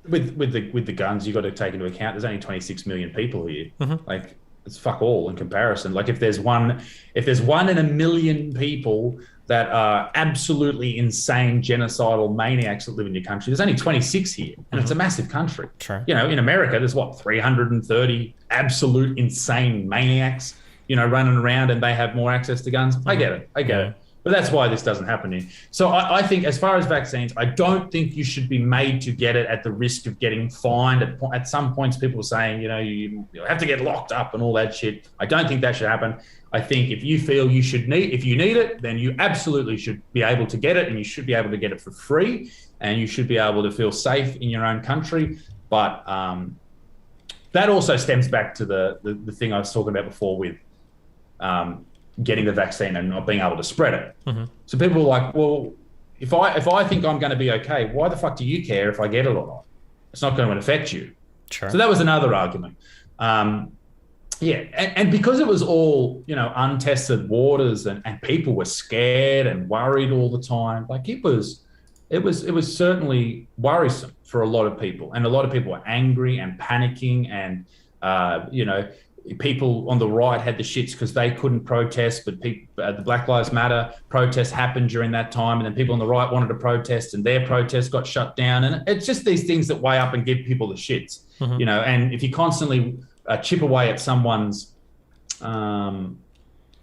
with the guns, you got to take into account there's only 26 million people here. Like it's fuck all in comparison. Like if there's one in a million people that are absolutely insane genocidal maniacs that live in your country, there's only 26 here, and it's a massive country. Sure. You know, in America, there's 330 absolute insane maniacs, you know, running around, and they have more access to guns. I get it. But that's why this doesn't happen here. So I think as far as vaccines, I don't think you should be made to get it at the risk of getting fined. At some points, people were saying, you know, you have to get locked up and all that shit. I don't think that should happen. I think if you feel if you need it, then you absolutely should be able to get it, and you should be able to get it for free, and you should be able to feel safe in your own country. But that also stems back to the thing I was talking about before with getting the vaccine and not being able to spread it. So people are like, well, if I think I'm going to be okay, why the fuck do you care if I get it or not? It's not going to affect you. Sure. So that was another argument. Yeah, and because it was all, you know, untested waters and people were scared and worried all the time, like it was certainly worrisome for a lot of people, and a lot of people were angry and panicking, and you know, people on the right had the shits because they couldn't protest, but the Black Lives Matter protests happened during that time, and then people on the right wanted to protest and their protests got shut down. And it's just these things that weigh up and give people the shits, you know. And if you constantly chip away at someone's, you know,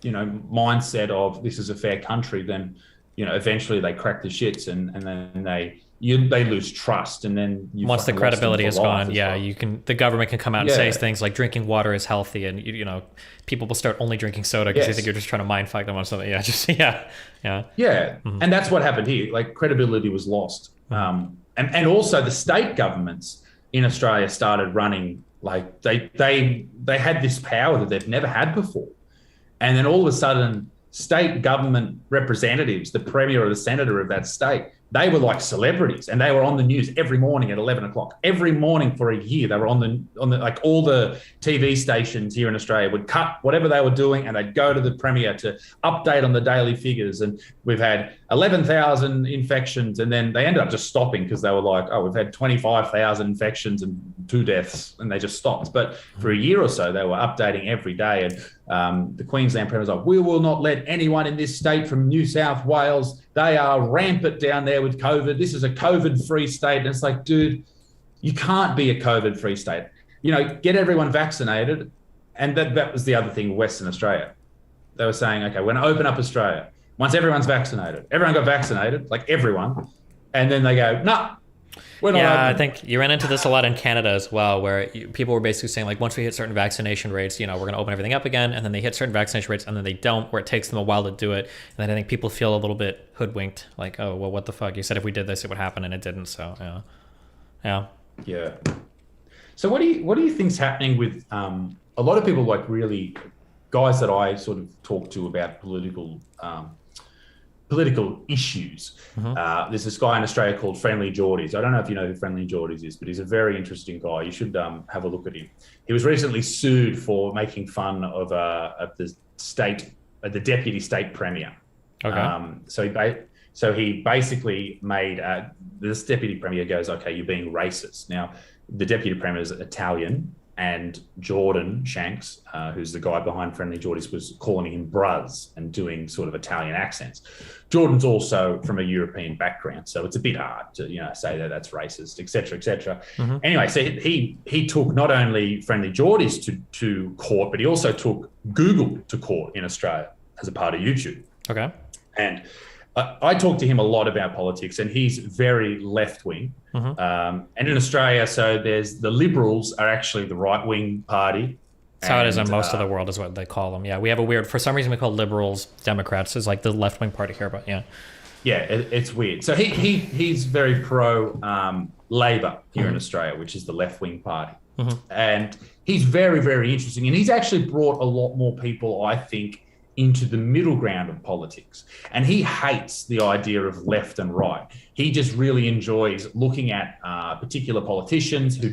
mindset of this is a fair country, then, you know, eventually they crack the shits and then they lose trust, and then once the credibility is gone, the government can come out and say Yeah. things like drinking water is healthy, and people will start only drinking soda because they Yes. think you're just trying to mind fuck them on something. Yeah, just yeah. Yeah, and that's what happened here. Like credibility was lost, and also the state governments in Australia started running like they had this power that they've never had before, and then all of a sudden, state government representatives, the premier or the senator of that state, they were like celebrities, and they were on the news every morning at 11 o'clock. Every morning for a year, they were on the like all the TV stations here in Australia would cut whatever they were doing, and they'd go to the premier to update on the daily figures. And we've had 11,000 infections, and then they ended up just stopping because they were like, oh, we've had 25,000 infections and 2 deaths, and they just stopped. But for a year or so, they were updating every day. And the Queensland premier was like, we will not let anyone in this state from New South Wales. They are rampant down there with COVID. This is a COVID-free state. And it's like, dude, you can't be a COVID-free state. Get everyone vaccinated. And that was the other thing, Western Australia. They were saying, okay, we're going to open up Australia. Once everyone's vaccinated, everyone got vaccinated, like everyone. And then they go, no, we're not open. I think you ran into this a lot in Canada as well, where people were basically saying, like, once we hit certain vaccination rates, we're going to open everything up again. And then they hit certain vaccination rates, and then they don't, where it takes them a while to do it. And then I think people feel a little bit hoodwinked, like, oh, well, what the fuck? You said if we did this, it would happen, and it didn't. So, yeah. So what do you think's happening with a lot of people, like really guys that I sort of talk to about political issues. There's this guy in Australia called Friendly Geordies. I don't know if you know who Friendly Geordies is, but he's a very interesting guy. You should have a look at him. He was recently sued for making fun of the deputy state premier. Okay. So he basically made this deputy premier goes, okay, you're being racist. Now, the deputy premier is Italian, and Jordan Shanks, who's the guy behind Friendly Geordies, was calling him bruz and doing sort of Italian accents. Jordan's also from a European background, so it's a bit hard to say that that's racist, et cetera, et cetera. Anyway, so he took not only Friendly Geordies to court, but he also took Google to court in Australia as a part of YouTube. Okay. And I talk to him a lot about politics, and he's very left-wing. And in Australia, so there's the Liberals are actually the right-wing party. That's how it is in most of the world, is what they call them. Yeah, we have for some reason we call Liberals Democrats, is like the left-wing party here, but yeah. Yeah, it's weird. So he's very pro Labor here in Australia, which is the left-wing party. And he's very, very interesting. And he's actually brought a lot more people, I think, into the middle ground of politics. And he hates the idea of left and right. He just really enjoys looking at particular politicians who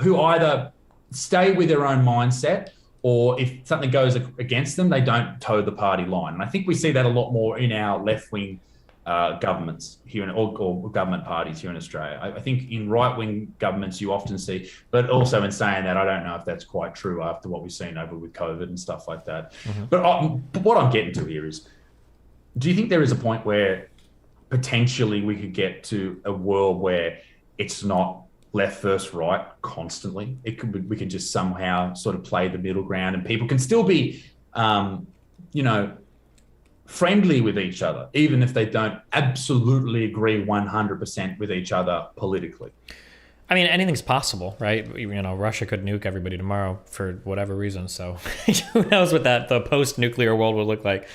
who either stay with their own mindset, or if something goes against them, they don't toe the party line. And I think we see that a lot more in our left-wing governments here or government parties here in Australia. I think in right-wing governments you often see, but also in saying that, I don't know if that's quite true after what we've seen over with COVID and stuff like that. But what I'm getting to here is, do you think there is a point where potentially we could get to a world where it's not left versus right constantly? We could just somehow sort of play the middle ground, and people can still be, friendly with each other, even if they don't absolutely agree 100% with each other politically. I mean, anything's possible, right? Russia could nuke everybody tomorrow for whatever reason. So who knows what the post-nuclear world would look like.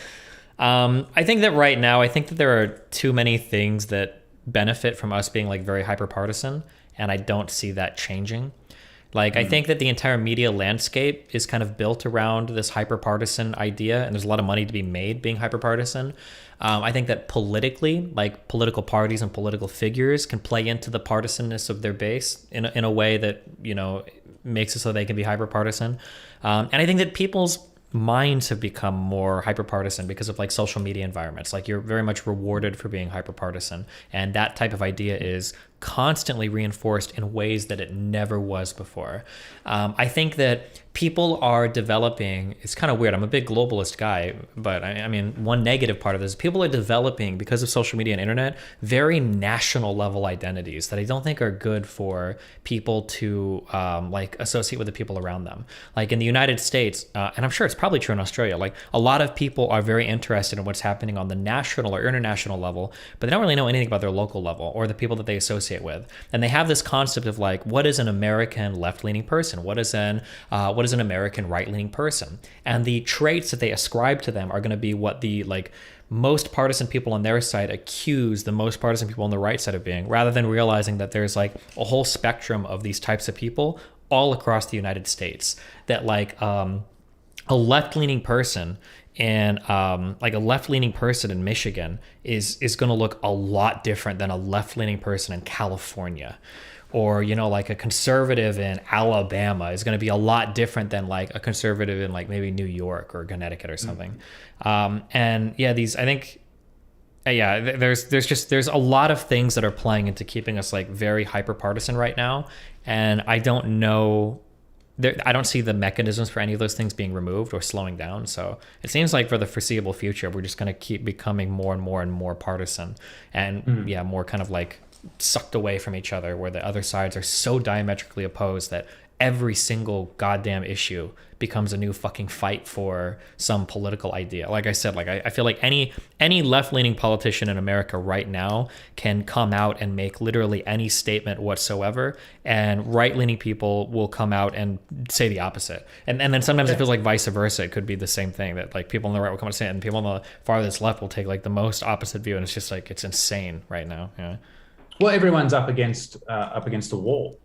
I think that right now, there are too many things that benefit from us being like very hyper-partisan, and I don't see that changing. Like, I think that the entire media landscape is kind of built around this hyper-partisan idea, and there's a lot of money to be made being hyper-partisan. I think that politically, like political parties and political figures can play into the partisanness of their base in a way that, makes it so they can be hyper-partisan. And I think that people's minds have become more hyper-partisan because of like social media environments. Like, you're very much rewarded for being hyper-partisan. And that type of idea is constantly reinforced in ways that it never was before. I think that people are developing, it's kind of weird, I'm a big globalist guy, but I mean, one negative part of this is people are developing, because of social media and internet, very national level identities that I don't think are good for people to like associate with the people around them. Like in the United States, and I'm sure it's probably true in Australia, like a lot of people are very interested in what's happening on the national or international level, but they don't really know anything about their local level or the people that they associate with. And they have this concept of like, what is an American left-leaning person? What is an American right-leaning person? And the traits that they ascribe to them are going to be what the like most partisan people on their side accuse the most partisan people on the right side of being, rather than realizing that there's like a whole spectrum of these types of people all across the United States. That like a left-leaning person and like a left-leaning person in Michigan is going to look a lot different than a left-leaning person in California. Or, you know, like a conservative in Alabama is going to be a lot different than like a conservative in like maybe New York or Connecticut or something. And yeah, these, I think, yeah, there's a lot of things that are playing into keeping us like very hyper partisan right now. And I don't know, I don't see the mechanisms for any of those things being removed or slowing down. So it seems like for the foreseeable future, we're just going to keep becoming more and more and more partisan and yeah, more kind of like sucked away from each other, where the other sides are so diametrically opposed that every single goddamn issue becomes a new fucking fight for some political idea. Like I said, like I feel like any left-leaning politician in America right now can come out and make literally any statement whatsoever, and right-leaning people will come out and say the opposite. And then sometimes it feels like vice versa. It could be the same thing, that like people on the right will come out and say it, and people on the farthest left will take like the most opposite view, and it's just like, it's insane right now. Yeah. Well, everyone's up against a wall,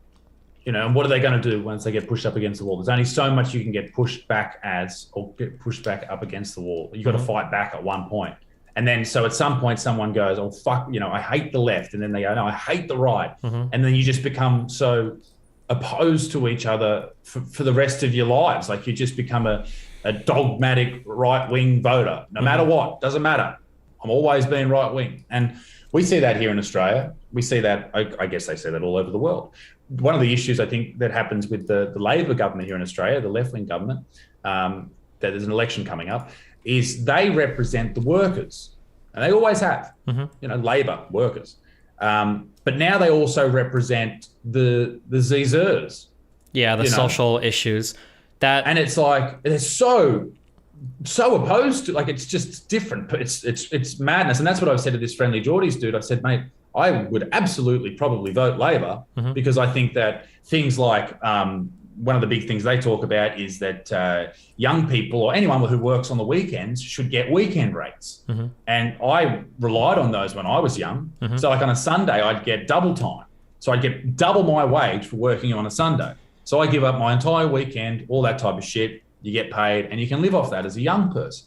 you know. And what are they going to do once they get pushed up against the wall? There's only so much you can get pushed back up against the wall. You've got to fight back at one point. And then, so at some point, someone goes, "Oh fuck, you know, I hate the left," and then they go, "No, I hate the right," and then you just become so opposed to each other for the rest of your lives. Like you just become a dogmatic right-wing voter, no matter what. Doesn't matter. I'm always being right-wing. And we see that here in Australia. We see that, I guess they see that all over the world. One of the issues I think that happens with the Labor government here in Australia, the left-wing government, that there's an election coming up, is they represent the workers. And they always have, you know, Labor, workers. But now they also represent the Zers. Yeah, the social issues. And it's like, they're so opposed to, like, it's just different. It's madness. And that's what I've said to this Friendly Geordies dude. I said, mate, I would absolutely probably vote Labor because I think that things like one of the big things they talk about is that young people or anyone who works on the weekends should get weekend rates. And I relied on those when I was young. So like on a Sunday, I'd get double time. So I'd get double my wage for working on a Sunday. So I give up my entire weekend, all that type of shit. You get paid and you can live off that as a young person.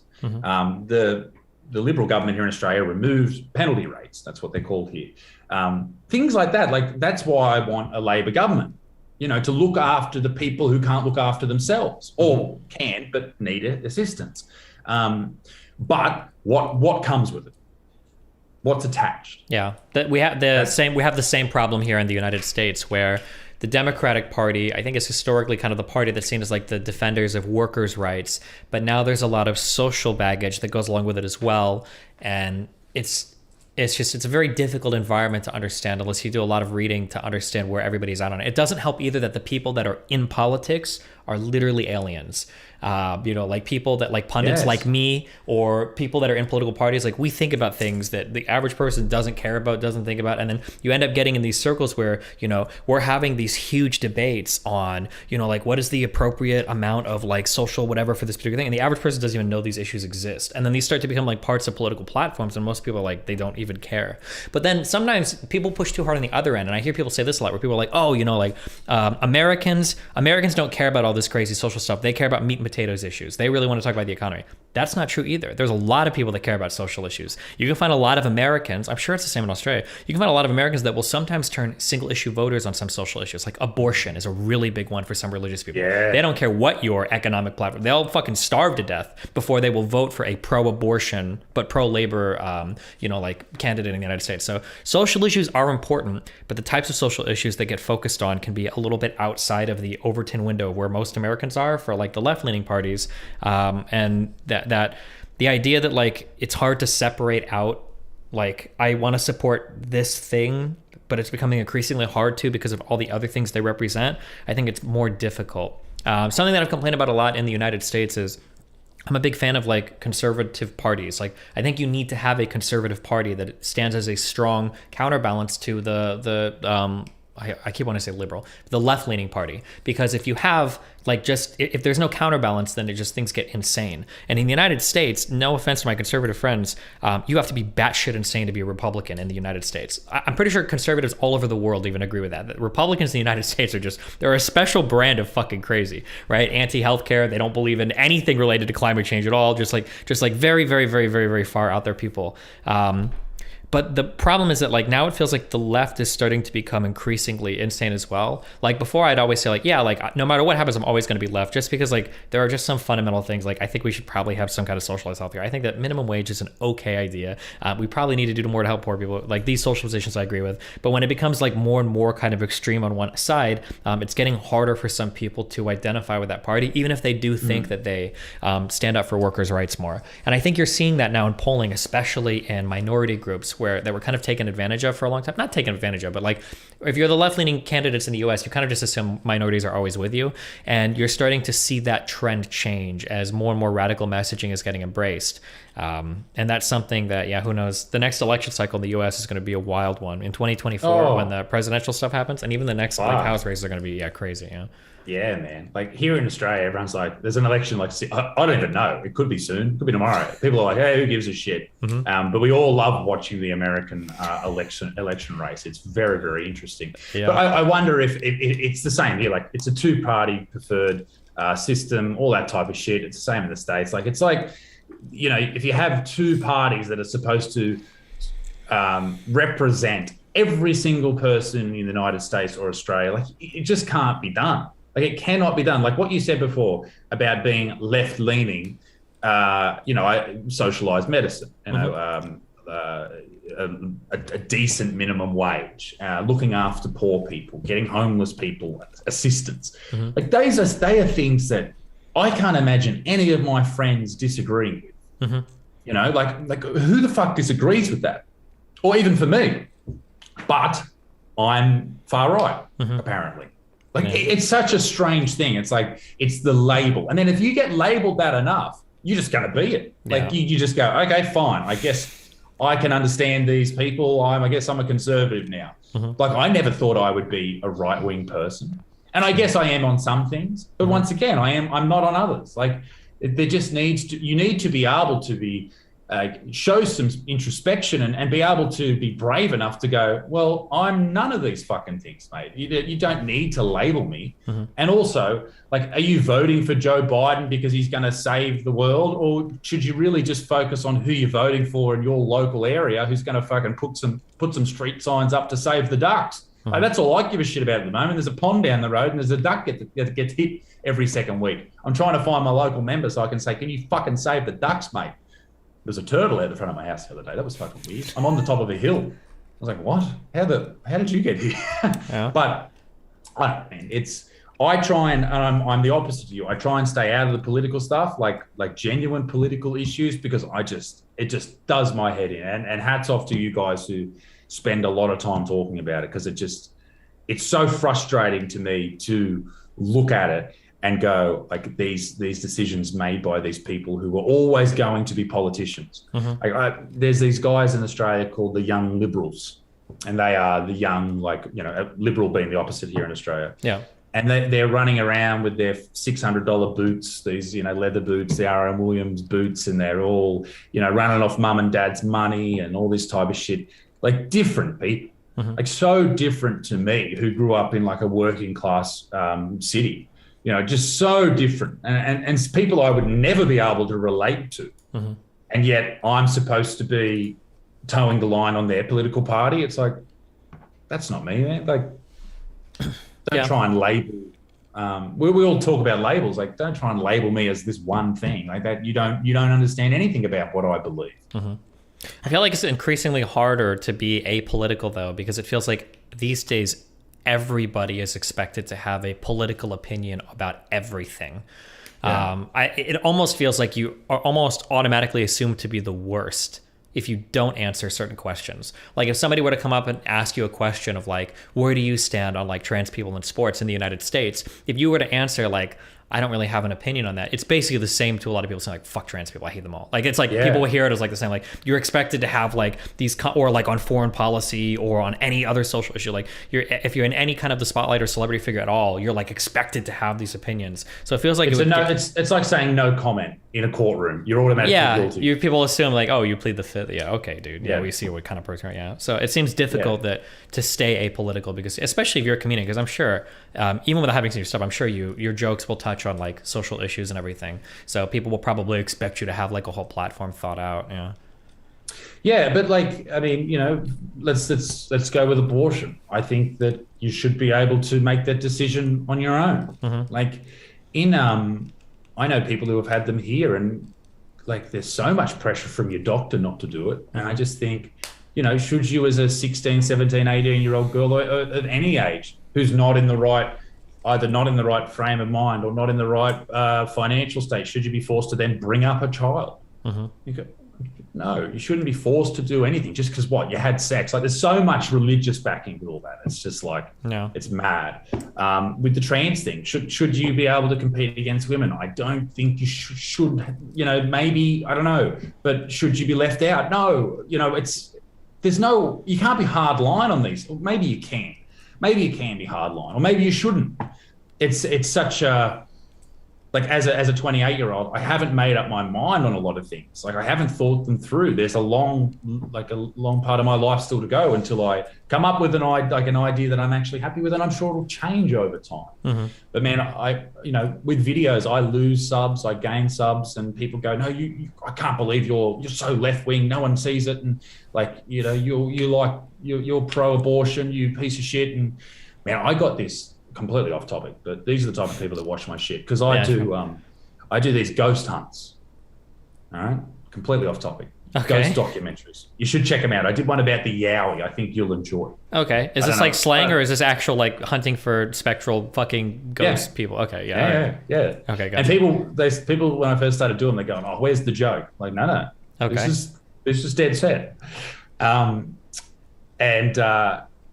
The Liberal government here in Australia removed penalty rates. That's what they're called here. Things like that. Like, that's why I want a Labor government, you know, to look after the people who can't look after themselves or can, but need assistance. But what comes with it? What's attached? Yeah, we have the same problem here in the United States, where the Democratic Party, I think, is historically kind of the party that's seen as like the defenders of workers' rights, but now there's a lot of social baggage that goes along with it as well, and it's a very difficult environment to understand unless you do a lot of reading to understand where everybody's at on it. It doesn't help either that the people that are in politics are literally aliens. You know, like people that, like pundits like me, or people that are in political parties, like we think about things that the average person doesn't care about, doesn't think about. And then you end up getting in these circles where, you know, we're having these huge debates on, you know, like what is the appropriate amount of like social whatever for this particular thing. And the average person doesn't even know these issues exist. And then these start to become like parts of political platforms. And most people are like, they don't even care. But then sometimes people push too hard on the other end. And I hear people say this a lot, where people are like, oh, you know, like Americans don't care about all this this crazy social stuff. They care about meat and potatoes issues. They really want to talk about the economy. That's not true either. There's a lot of people that care about social issues. You can find a lot of Americans, I'm sure it's the same in Australia, you can find a lot of Americans that will sometimes turn single issue voters on some social issues. Like abortion is a really big one for some religious people. Yeah. They don't care what your economic platform, they'll fucking starve to death before they will vote for a pro-abortion but pro-labor, like candidate in the United States. So social issues are important, but the types of social issues that get focused on can be a little bit outside of the Overton window where most Americans are for like the left-leaning parties, and that the idea that like it's hard to separate out, like I want to support this thing, but it's becoming increasingly hard to because of all the other things they represent. I think it's more difficult. Something that I've complained about a lot in the United States is I'm a big fan of like conservative parties. Like I think you need to have a conservative party that stands as a strong counterbalance to I keep wanting to say liberal, the left-leaning party, because if you have like if there's no counterbalance, then things get insane. And in the United States, no offense to my conservative friends, you have to be batshit insane to be a Republican in the United States. I'm pretty sure conservatives all over the world even agree with that. That Republicans in the United States they're a special brand of fucking crazy, right? Anti-healthcare, they don't believe in anything related to climate change at all. Just like very, very, very, very, very far out there people. But the problem is that like now it feels like the left is starting to become increasingly insane as well. Like before I'd always say like, yeah, like no matter what happens, I'm always going to be left, just because like there are just some fundamental things. Like I think we should probably have some kind of socialized healthcare. I think that minimum wage is an okay idea. We probably need to do more to help poor people. Like these socializations I agree with. But when it becomes like more and more kind of extreme on one side, it's getting harder for some people to identify with that party, even if they do think that they stand up for workers' rights more. And I think you're seeing that now in polling, especially in minority groups that were kind of taken advantage of for a long time. Not taken advantage of, but like if you're the left-leaning candidates in the US, you kind of just assume minorities are always with you. And you're starting to see that trend change as more and more radical messaging is getting embraced. And that's something that, who knows? The next election cycle in the US is going to be a wild one. In 2024, when the presidential stuff happens, and even the next like House races are going to be crazy. Yeah, man. Like here in Australia, everyone's like, there's an election like, I don't even know. It could be soon. It could be tomorrow. People are like, hey, who gives a shit? But we all love watching the American election race. It's very, very interesting. Yeah. But I wonder if it's the same here. Like it's a two-party preferred system, all that type of shit. It's the same in the States. Like it's like, if you have two parties that are supposed to represent every single person in the United States or Australia, like it just can't be done. Like it cannot be done. Like what you said before about being left-leaning, socialized medicine, a decent minimum wage, looking after poor people, getting homeless people assistance. Like they are things that I can't imagine any of my friends disagreeing with. Like who the fuck disagrees with that? Or even for me. But I'm far right, apparently. Like it's such a strange thing. It's like it's the label, and then if you get labeled that enough, you're just going to be it. Like you just go, okay, fine. I guess I can understand these people. I guess I'm a conservative now. Like I never thought I would be a right wing person, and I guess I am on some things. But once again, I'm not on others. Like there just you need to be able to be. Show some introspection and be able to be brave enough to go, well, I'm none of these fucking things, mate. You don't need to label me. And also, like, are you voting for Joe Biden because he's going to save the world? Or should you really just focus on who you're voting for in your local area who's going to fucking put some street signs up to save the ducks? Like, that's all I give a shit about at the moment. There's a pond down the road and there's a duck that gets hit every second week. I'm trying to find my local member so I can say, can you fucking save the ducks, mate? There's a turtle out the front of my house the other day. That was fucking weird. I'm on the top of a hill. I was like, what? How did you get here? But I don't know, I try and I'm the opposite of you. I try and stay out of the political stuff, like genuine political issues, because it just does my head in. And hats off to you guys who spend a lot of time talking about it, because it's so frustrating to me to look at it and go, like, these decisions made by these people who were always going to be politicians. There's these guys in Australia called the Young Liberals, and they are the young, a liberal being the opposite here in Australia. Yeah. And they're running around with their $600 boots, these, leather boots, the R.M. Williams boots, and they're all, running off mum and dad's money and all this type of shit. Like, different people, like so different to me, who grew up in like a working class city. just so different, and people I would never be able to relate to, and yet I'm supposed to be towing the line on their political party. It's like, that's not me, man. Like, don't try and label. We all talk about labels. Like, don't try and label me as this one thing. Like that, you don't understand anything about what I believe. I feel like it's increasingly harder to be apolitical, though, because it feels like these days everybody is expected to have a political opinion about everything. It almost feels like you are almost automatically assumed to be the worst if you don't answer certain questions. Like if somebody were to come up and ask you a question of like, where do you stand on like trans people in sports in the United States? If you were to answer like, I don't really have an opinion on that, it's basically the same to a lot of people saying like, fuck trans people, I hate them all. Like it's like people will hear it as like the same, like you're expected to have like these, or like on foreign policy or on any other social issue, like if you're in any kind of the spotlight or celebrity figure at all, you're like expected to have these opinions. So it feels like it's like saying no comment in a courtroom. You're automatically guilty. People assume like, oh, you plead the fifth. Yeah, okay, dude. Yeah, we see what kind of person. Yeah. So it seems difficult that to stay apolitical, because especially if you're a comedian, because I'm sure even without having seen your stuff, I'm sure your jokes will touch on like social issues and everything. So people will probably expect you to have like a whole platform thought out. Yeah. Yeah, but like, I mean, let's go with abortion. I think that you should be able to make that decision on your own. Like I know people who have had them here, and like there's so much pressure from your doctor not to do it. And I just think, should you as a 16, 17, 18-year-old girl or at any age who's not in the right, either not in the right frame of mind or not in the right financial state, should you be forced to then bring up a child? You go, no, you shouldn't be forced to do anything just because you had sex. Like there's so much religious backing with all that. It's just like, it's mad. With the trans thing, should you be able to compete against women? I don't think you should, maybe, I don't know, but should you be left out? No, you can't be hard line on these. Or maybe you can. Maybe you can be hard line, or maybe you shouldn't. It's such a, like as a 28-year-old, I haven't made up my mind on a lot of things. Like I haven't thought them through. There's a long part of my life still to go until I come up with an idea that I'm actually happy with, and I'm sure it'll change over time. But man, with videos, I lose subs, I gain subs, and people go, no, I can't believe you're so left wing. No one sees it, and like you're pro-abortion, you piece of shit. And man, I got this. Completely off topic, but these are the type of people that watch my shit, because I do these ghost hunts. All right, completely off topic. Ghost documentaries. You should check them out. I did one about the Yowie. I think you'll enjoy. Okay, is this like slang, or is this actual like hunting for spectral fucking ghost people? Okay, yeah. Okay, gotcha. And people when I first started doing them, they're going, "Oh, where's the joke?" Like, no. Okay, this is dead set.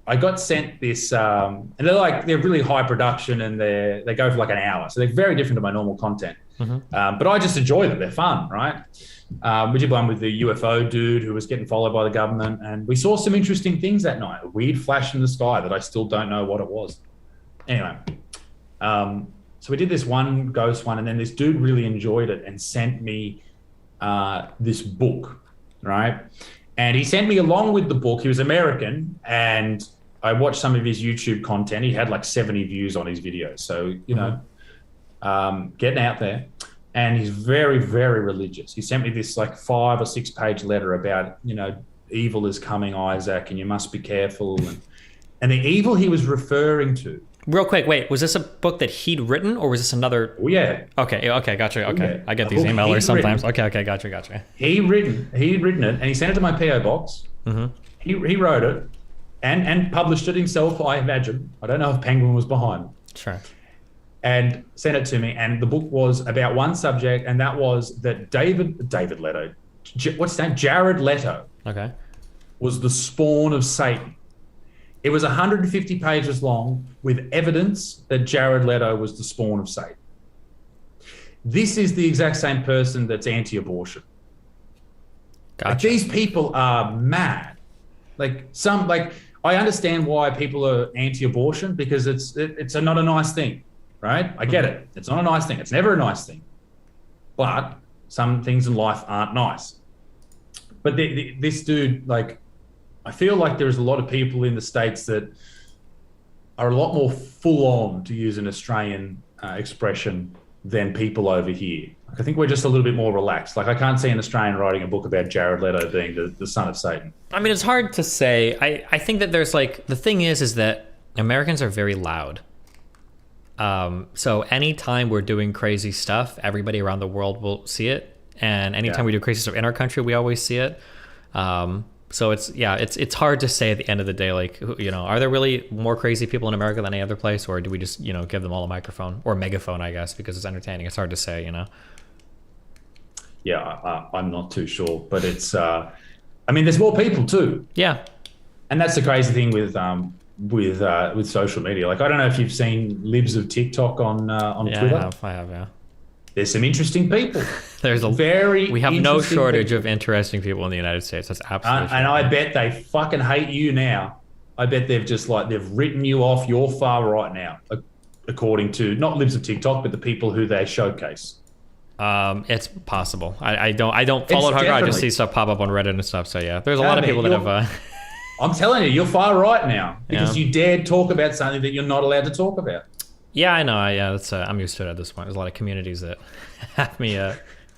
I got sent this, and they're really high production, and they go for like an hour, so they're very different to my normal content. But I just enjoy them; they're fun, right? We did one with the UFO dude who was getting followed by the government, and we saw some interesting things that night. A weird flash in the sky that I still don't know what it was. Anyway, so we did this one ghost one, and then this dude really enjoyed it and sent me this book, right? And he sent me along with the book. He was American, and I watched some of his YouTube content. He had like 70 views on his videos. So, getting out there. And he's very, very religious. He sent me this like 5 or 6 page letter about, evil is coming, Isaac, and you must be careful. And the evil he was referring to. Real quick, wait, was this a book that he'd written, or was this another? Oh, yeah. Okay, gotcha. Okay, yeah. I get these emailers sometimes. Okay, gotcha. He'd written it, and he sent it to my PO box. He wrote it and published it himself, I imagine. I don't know if Penguin was behind. Sure. And sent it to me, and the book was about one subject, and that was that David Leto, what's his name? Jared Leto. Okay. Was the spawn of Satan. It was 150 pages long with evidence that Jared Leto was the spawn of Satan. This is the exact same person that's anti-abortion. Gotcha. Like, these people are mad. I understand why people are anti-abortion, because it's not a nice thing, right? I get it. It's not a nice thing. It's never a nice thing. But some things in life aren't nice. But this dude, I feel like there's a lot of people in the States that are a lot more full on, to use an Australian expression than people over here. Like, I think we're just a little bit more relaxed. Like, I can't see an Australian writing a book about Jared Leto being the son of Satan. I mean, it's hard to say. I think that there's like, the thing is that Americans are very loud. So anytime we're doing crazy stuff, everybody around the world will see it. And anytime we do crazy stuff in our country, we always see it. So it's hard to say at the end of the day, like, you know, are there really more crazy people in America than any other place, or do we just, you know, give them all a microphone or megaphone, I guess, because it's entertaining? It's hard to say, you know. Yeah, I'm not too sure, but it's. I mean, there's more people too. Yeah, and that's the crazy thing with social media. Like, I don't know if you've seen libs of TikTok on Twitter. I have, yeah. There's some interesting people. There's a we have no shortage of interesting people in the United States. That's absolutely and I bet they fucking hate you now. I bet they've written you off. You're far right now, according to not libs of TikTok, but the people who they showcase. It's possible. I don't follow it hard. I just see stuff pop up on Reddit and stuff. So yeah, there's a lot of people that have. I'm telling you, you're far right now because you dared talk about something that you're not allowed to talk about. Yeah, I know. Yeah, that's I'm used to it at this point. There's a lot of communities that have me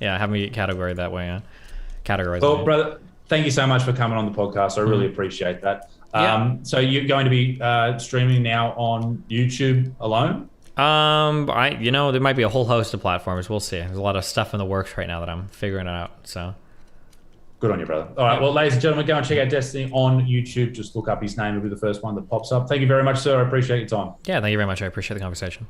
categorized that way. Categorized. Well, brother, thank you so much for coming on the podcast. I really appreciate that. So you're going to be streaming now on YouTube alone? There might be a whole host of platforms. We'll see. There's a lot of stuff in the works right now that I'm figuring out. So. Good on you, brother. All right, well, ladies and gentlemen, go and check out Destiny on YouTube. Just look up his name. It'll be the first one that pops up. Thank you very much, sir. I appreciate your time. Yeah, thank you very much. I appreciate the conversation.